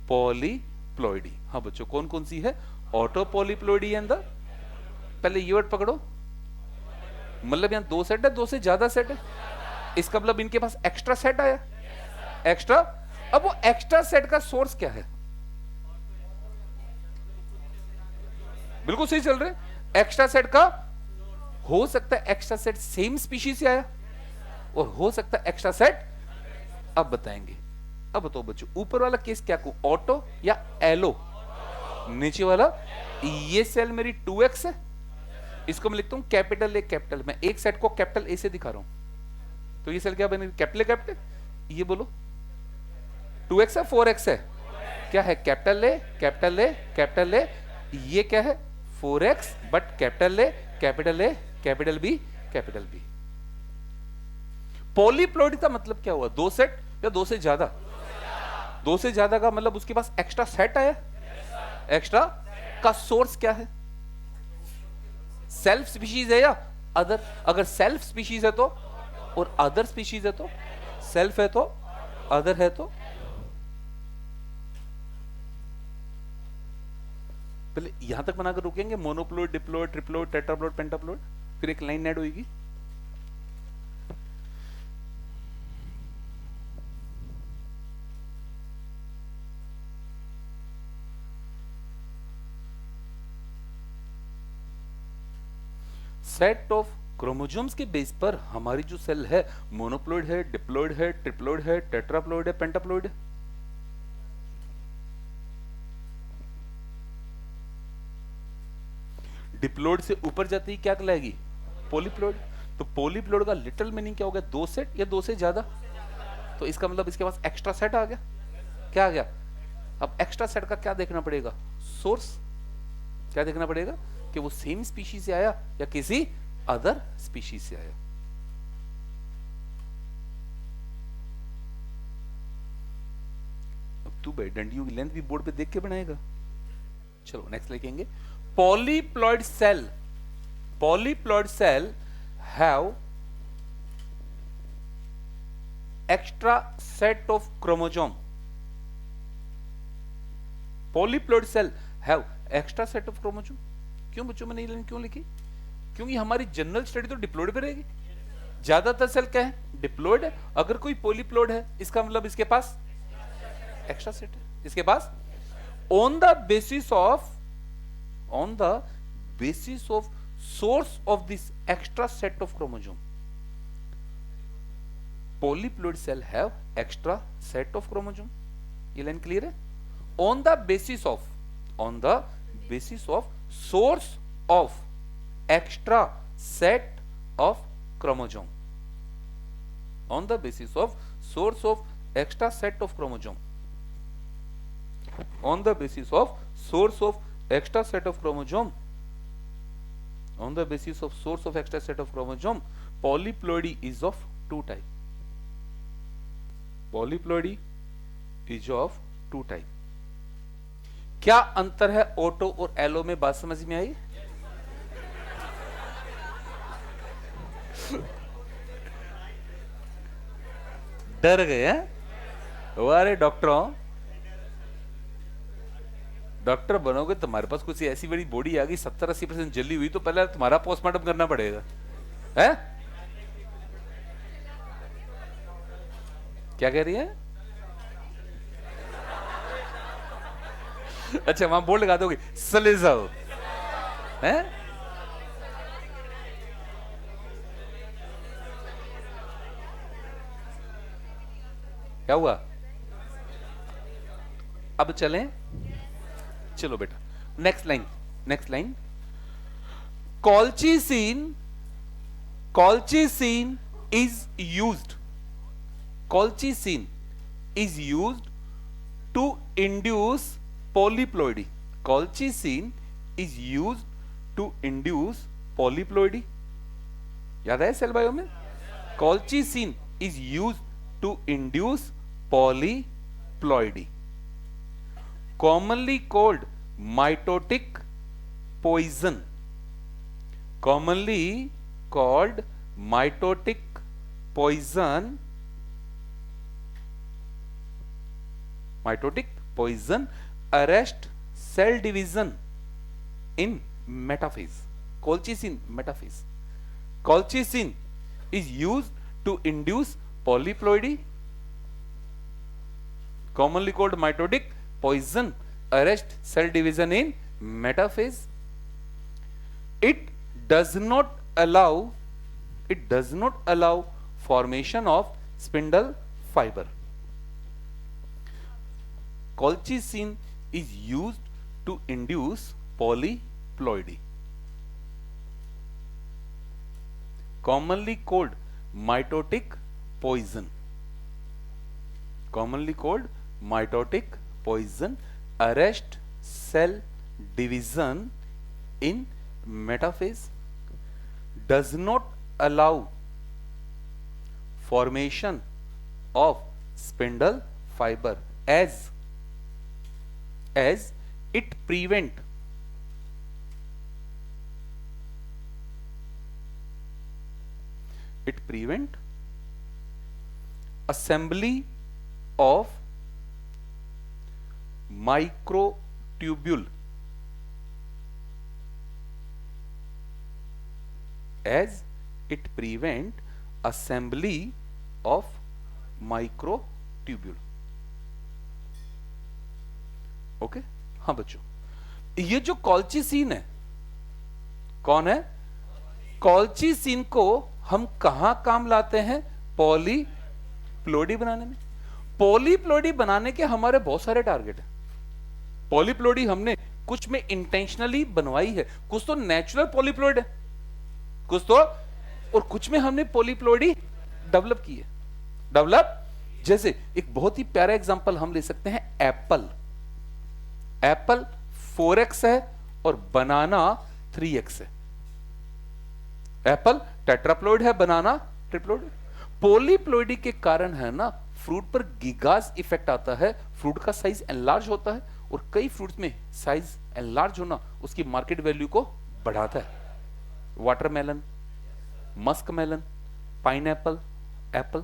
[SPEAKER 1] पॉलीप्लॉइडी। हाँ बच्चों, कौन कौन सी है? ऑटो पॉलीप्लॉइडी एंड द, पहले ये वर्ड पकड़ो, मतलब यहां दो सेट है, दो से ज्यादा सेट है, इसका मतलब इनके पास एक्स्ट्रा सेट आया, एक्स्ट्रा। अब वो एक्स्ट्रा सेट का सोर्स क्या है? बिल्कुल सही चल रहे हैं। एक्स्ट्रा सेट का हो सकता है एक्स्ट्रा सेट सेम स्पीशीज से आया और हो सकता है एक्स्ट्रा सेट, अब बताएंगे। अब बताओ बच्चों, ऊपर वाला केस क्या को, ऑटो या एलो? नीचे वाला, ये सेल मेरी 2x है, इसको मैं लिखता हूं कैपिटल ए कैपिटल। मैं एक सेट को कैपिटल ए से दिखा रहा हूं, तो ये सेल क्या बनेगी? Capital A capital. ये बोलो 2x है 4x है? क्या है? Capital A capital A capital A. ये क्या है? 4x but capital A capital A capital B capital B. Polyploid का मतलब क्या हुआ? दो सेट या दो से ज्यादा? दो से ज्यादा का मतलब उसके पास एक्स्ट्रा सेट आया। एक्स्ट्रा का सोर्स क्या है? सेल्फ स्पीशीज है या अदर? अगर सेल्फ स्पीशीज है तो, और अदर स्पीशीज है तो, सेल्फ है तो अदर है तो। पहले यहां तक बनाकर रुकेंगे, मोनोप्लॉइड, डिप्लॉइड, ट्रिप्लॉइड, टेट्राप्लॉइड, पेंटाप्लॉइड, फिर एक लाइन ऐड होगी। सेट ऑफ क्रोमोसोम्स के बेस पर हमारी जो सेल है मोनोप्लॉइड है, डिप्लॉइड है, ट्रिप्लॉइड है, टेट्राप्लॉइड है, पेंटाप्लॉइड है। डिप्लॉइड से ऊपर जाती है क्या कहलाएगी? पॉलीप्लॉइड। तो पॉलीप्लॉइड का लिटिल मीनिंग क्या हो गया? दो सेट या दो से ज्यादा। तो इसका मतलब इसके पास एक्स्ट्रा सेट आ गया। क्या आ गया? अब एक्स्ट्रा सेट का क्या देखना पड़ेगा? सोर्स। क्या देखना पड़ेगा? कि वो सेम स्पीशीज से आया या किसी अदर स्पीशीज से आया। तू भाई डंडियों की लेंथ भी बोर्ड पे देख के बनाएगा। चलो नेक्स्ट लिखेंगे, polyploid cell have extra set of chromosome. Polyploid cell have extra set of chromosome. क्यों बच्चों मैंने ये लाइन क्यों लिखी? क्योंकि हमारी जनरल स्टडी तो डिप्लॉइड पे रहेगी। ज्यादातर सेल क्या है? डिप्लॉइड है। अगर कोई पॉलीप्लॉइड है इसका मतलब इसके पास एक्स्ट्रा सेट है, इसके पास on the basis of source of this extra set of chromosome. Polyploid cell have extra set of chromosome. ये लाइन क्लियर है? On the basis of source of extra set of chromosome. On the basis of source of extra set of chromosome. On the basis of source of extra set of chromosome, on the basis of source of extra set of chromosome, polyploidy is of two type. Polyploidy is of two type. क्या अंतर है auto और yellow में? बात समझ में आई? डर गए हैं? अरे डॉक्टर बनोगे, तुम्हारे पास कुछ ऐसी बड़ी बॉडी आ गई 70-80% जली हुई, तो पहले तुम्हारा पोस्टमार्टम करना पड़ेगा है? क्या कह रही है? अच्छा वहां बोर्ड लगा दोगे सलेजल है? क्या हुआ? अब चलें? चलो बेटा next line. Colchicine is used to induce polyploidy. Colchicine is used to induce polyploidy. याद है सेल बायो में? Colchicine is used to induce polyploidy, commonly called mitotic poison. Commonly called mitotic poison. Mitotic poison arrest cell division in metaphase. Colchicine metaphase. Colchicine is used to induce polyploidy. Commonly called mitotic poison arrest cell division in metaphase. It does not allow formation of spindle fiber. Colchicine is used to induce polyploidy. Commonly called mitotic poison. Commonly called mitotic poison arrest cell division in metaphase, does not allow formation of spindle fiber as it prevent assembly of microtubule, as it prevent assembly of microtubule. Okay हाँ बच्चों, ये जो colchicine है कौन है? Colchicine को हम कहां काम लाते हैं? पॉलीप्लॉइडी बनाने में। पॉलीप्लॉइडी बनाने के हमारे बहुत सारे टारगेट हैं। पॉलीप्लॉइडी हमने कुछ में इंटेंशनली बनवाई है, कुछ तो नेचुरल पॉलीप्लॉइड है, कुछ तो, और कुछ में हमने पॉलीप्लॉइडी डेवलप की है। जैसे एक बहुत ही प्यारा एग्जांपल हम ले सकते हैं, एप्पल 4x है और बनाना 3x है। एप्पल टेट्राप्लॉइड है, बनाना ट्रिप्लॉइड। पॉलीप्लॉइडी के कारण है ना फ्रूट पर गिगास इफेक्ट आता है, फ्रूट का साइज एनलार्ज होता है और कई फ्रूट्स में साइज एनलार्ज होना उसकी मार्केट वैल्यू को बढ़ाता है। Watermelon, musk melon, pineapple, apple.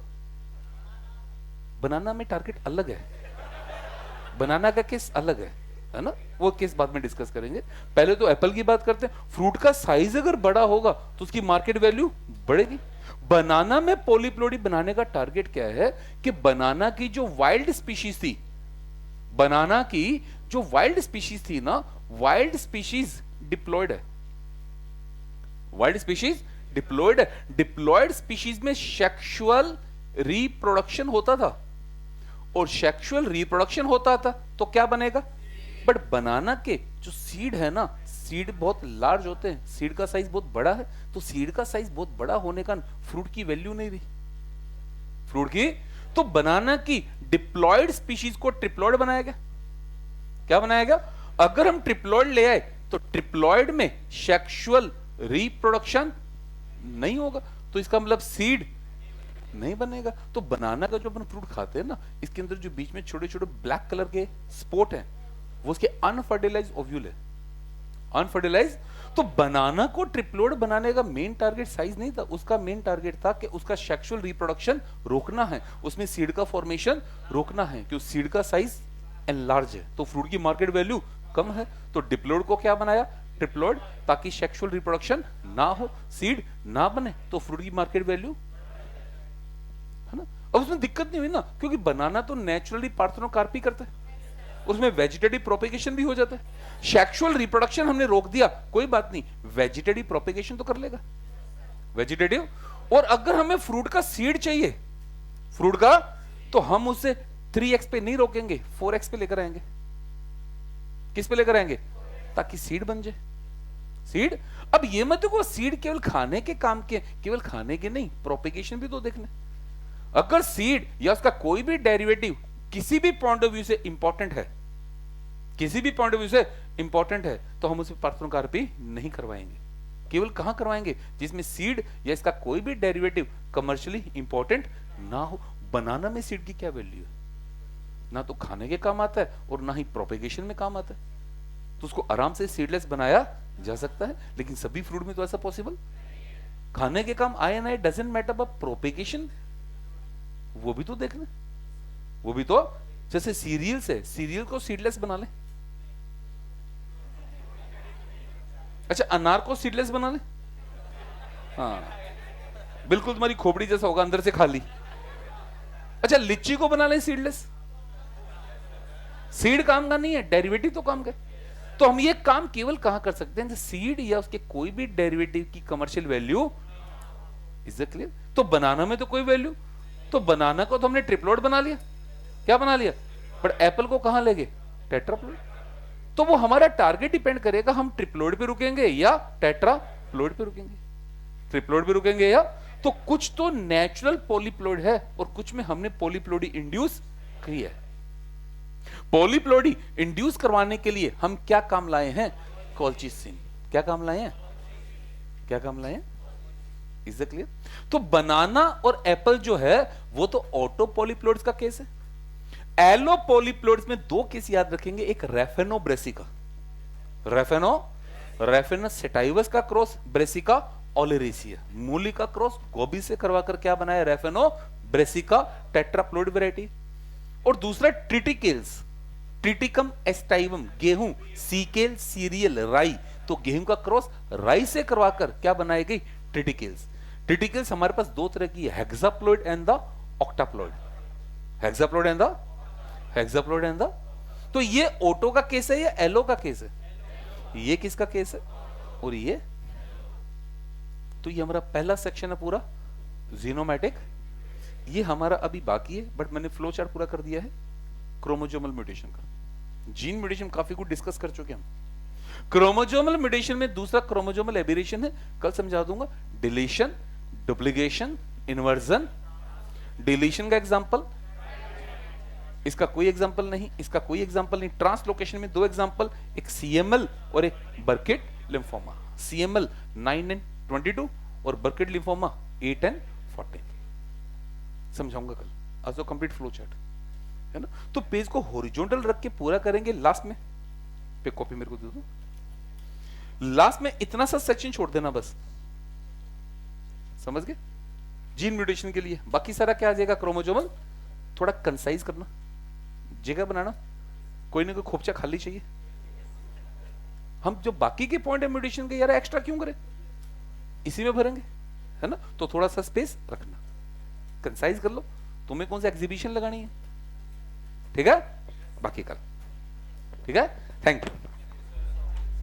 [SPEAKER 1] Banana में टारगेट अलग है, बनाना का केस अलग है ना, वो केस बाद में डिस्कस करेंगे। पहले तो एप्पल की बात करते हैं। फ्रूट का साइज अगर बड़ा होगा तो उसकी मार्केट वैल्यू बढ़ेगी। बनाना में पॉलीप्लोडी बनाने का टारगेट क्या है कि बनाना की जो वाइल्ड स्पीशीज थी, बनाना की जो वाइल्ड स्पीशीज थी ना, वाइल्ड स्पीशीज डिप्लॉयड है, वाइल्ड स्पीशीज डिप्लॉयड है। डिप्लॉयड स्पीशीज में सेक्सुअल रिप्रोडक्शन होता था, और सेक्सुअल रिप्रोडक्शन होता था तो क्या बनेगा। बट बनाना के जो सीड है ना, सीड बहुत लार्ज होते हैं, सीड का साइज बहुत बड़ा है, तो सीड का साइज बहुत बड़ा होने का फ्रूट की वैल्यू नहीं रही, फ्रूट की। तो बनाना की डिप्लॉयड स्पीशीज को ट्रिप्लॉयड बनाया गया। क्या बनाया गया? अगर हम ट्रिप्लॉयड ले आए तो ट्रिप्लॉयड में सेक्सुअल रिप्रोडक्शन नहीं होगा, तो इसका मतलब सीड नहीं बनेगा। तो बनाना का जो अपन फ्रूट खाते हैं ना, इसके अंदर जो बीच में छोटे छोटे ब्लैक कलर के स्पॉट हैं, वो उसके अनफर्टिलाइज ओव्यूल है, अनफर्टिलाइज। तो बनाना को ट्रिप्लॉयड बनाने का मेन टारगेट साइज नहीं था, उसका मेन टारगेट था कि उसका सेक्सुअल रिप्रोडक्शन रोकना है, उसमें सीड का फॉर्मेशन रोकना है, क्योंकि सीड का साइज एनलार्ज है तो फ्रूट की मार्केट वैल्यू कम है। तो डिप्लॉयड को क्या बनाया? ट्रिप्लॉयड, ताकि सेक्सुअल रिप्रोडक्शन ना हो, सीड ना बने, तो फ्रूट की मार्केट वैल्यू है ना। अब उसमें दिक्कत नहीं हुई ना, क्योंकि बनाना तो नेचुरली पार्थेनोकार्पी करता है, उसमें वेजिटेटिव प्रोपेगेशन भी हो जाता है। सेक्सुअल रिप्रोडक्शन हमने रोक दिया, कोई बात नहीं, वेजिटेटिव प्रोपेगेशन तो कर लेगा, वेजिटेटिव। और अगर हमें फ्रूट का सीड चाहिए, फ्रूट का, तो हम उसे 3x पे नहीं रोकेंगे, 4x पे लेकर आएंगे। किस पे लेकर आएंगे? ताकि सीड बन जाए, सीड। अब ये मत देखो सीड केवल खाने के काम के, केवल खाने के नहीं, प्रोपेगेशन भी तो देखना। अगर सीड या उसका कोई भी डेरिवेटिव किसी भी पॉइंट ऑफ व्यू से इंपॉर्टेंट है, किसी भी पॉइंट ऑफ व्यू से इंपॉर्टेंट है, तो हम उसे पार्थेनोकार्पी नहीं करवाएंगे। केवल कहां करवाएंगे? जिसमें सीड या इसका कोई भी डेरिवेटिव कमर्शियली इंपॉर्टेंट ना हो। बनाना में सीड की क्या वैल्यू है? ना तो खाने के काम आता है और ना ही प्रोपेगेशन में काम आता है, तो उसको आराम से सीडलेस बनाया जा सकता है। लेकिन सभी फ्रूट में तो ऐसा पॉसिबल, खाने के काम आए ना, डजंट मैटर, बट प्रोपेगेशन वो भी तो देखना, वो भी तो। जैसे सीरियल से, सीरियल को सीडलेस बना ले, अच्छा अनार को सीडलेस बना ले, हाँ बिल्कुल तुम्हारी खोपड़ी जैसा होगा, अंदर से खाली। अच्छा लिच्ची को बना ले सीडलेस, सीड काम का नहीं है, डेरिवेटिव तो काम का। तो हम ये काम केवल कहां कर सकते हैं? सीड या उसके कोई भी डेरिवेटिव की commercial value. Is it clear? तो बनाना में तो कोई वैल्यू, तो बनाना को तो हमने ट्रिप्लॉयड बना लिया, क्या बना लिया, बट एप्पल को कहां ले गए? टेट्राप्लॉयड। तो वो हमारा टारगेट डिपेंड करेगा, हम ट्रिप्लॉयड पे रुकेंगे या टेट्राप्लॉयड पे रुकेंगे, ट्रिप्लॉयड पे रुकेंगे या। तो कुछ तो नेचुरल पॉलीप्लॉयड है और कुछ में हमने पॉलीप्लॉयडी इंड्यूस की है। पॉलीप्लॉयडी इंड्यूस करवाने के लिए हम क्या काम लाए हैं? कॉल्चिसिन। क्या काम लाए हैं? क्या काम लाए हैं? Is it clear? तो बनाना और एप्पल जो है वो तो ऑटो पॉलीप्लॉयड्स का केस है। एलो पॉलीप्लॉयड्स में दो केस याद रखेंगे, एक रेफेनो ब्रेसिका, रेफेनस सेटाइवस का क्रॉस, ब्रेसिका ओलेरेसिया, मूली का क्रॉस गोभी से करवाकर क्या बनाया? रेफेनो ब्रेसिका टेट्राप्लॉयड वैरायटी। और दूसरा ट्रिटिकेल्स, ट्रिटिकम एस्टाइवम, गेहूं, सीकेल सीरियल राई, तो गेहूं का क्रॉस राई से करवाकर क्या बनाई गई? ट्रिटिकेल्स। ट्रिटिकेल्स हमारे पास दो तरह की है, hexaploid and the octaploid, hexaploid and the, hexaploid and the. तो ये ऑटो का केस है या एलो का केस है? ये किसका केस है और ये? तो ये हमारा पहला सेक्शन है पूरा जीनोमैटिक। ये हमारा अभी बाकी है, बट मैंने फ्लो चार्ट पूरा कर दिया है क्रोमोसोमल म्यूटेशन का। जीन म्यूटेशन काफी कुछ डिस्कस कर चुके हम। क्रोमोसोमल म्यूटेशन में दूसरा क्रोमोसोमल एबेरेशन है, कल समझा दूंगा। Deletion, duplication, inversion. डिलीशन का एग्जांपल, इसका कोई एग्जांपल नहीं, इसका कोई एग्जांपल नहीं। ट्रांसलोकेशन में दो एग्जांपल, एक सीएमएल और एक बर्किट लिम्फोमा। सीएमएल 9 and 22 और बर्किट लिम्फोमा 8 and 14। समझाऊंगा कल। As a complete flow chart, है ना। तो पेज को हॉरिजॉन्टल रख के पूरा करेंगे, लास्ट में पे कॉपी मेरे को दे दो, लास्ट में इतना सा सेक्शन छोड़ देना बस, समझ गए, जीन म्यूटेशन के लिए। बाकी सारा क्या आ जाएगा, क्रोमोसोमल, थोड़ा कंसाइज करना, जगह बनाना, कोई ना कोई खोपचा खाली चाहिए। हम जो बाकी के पॉइंट है म्यूटेशन के, यार एक्स्ट्रा क्यों करें, इसी में भरेंगे, है ना। तो थोड़ा सा स्पेस रखना, कंसाइज कर लो। तुम्हें कौन सा एग्जीबिशन लगानी है, ठीक है, बाकी कल, ठीक है। Thank you.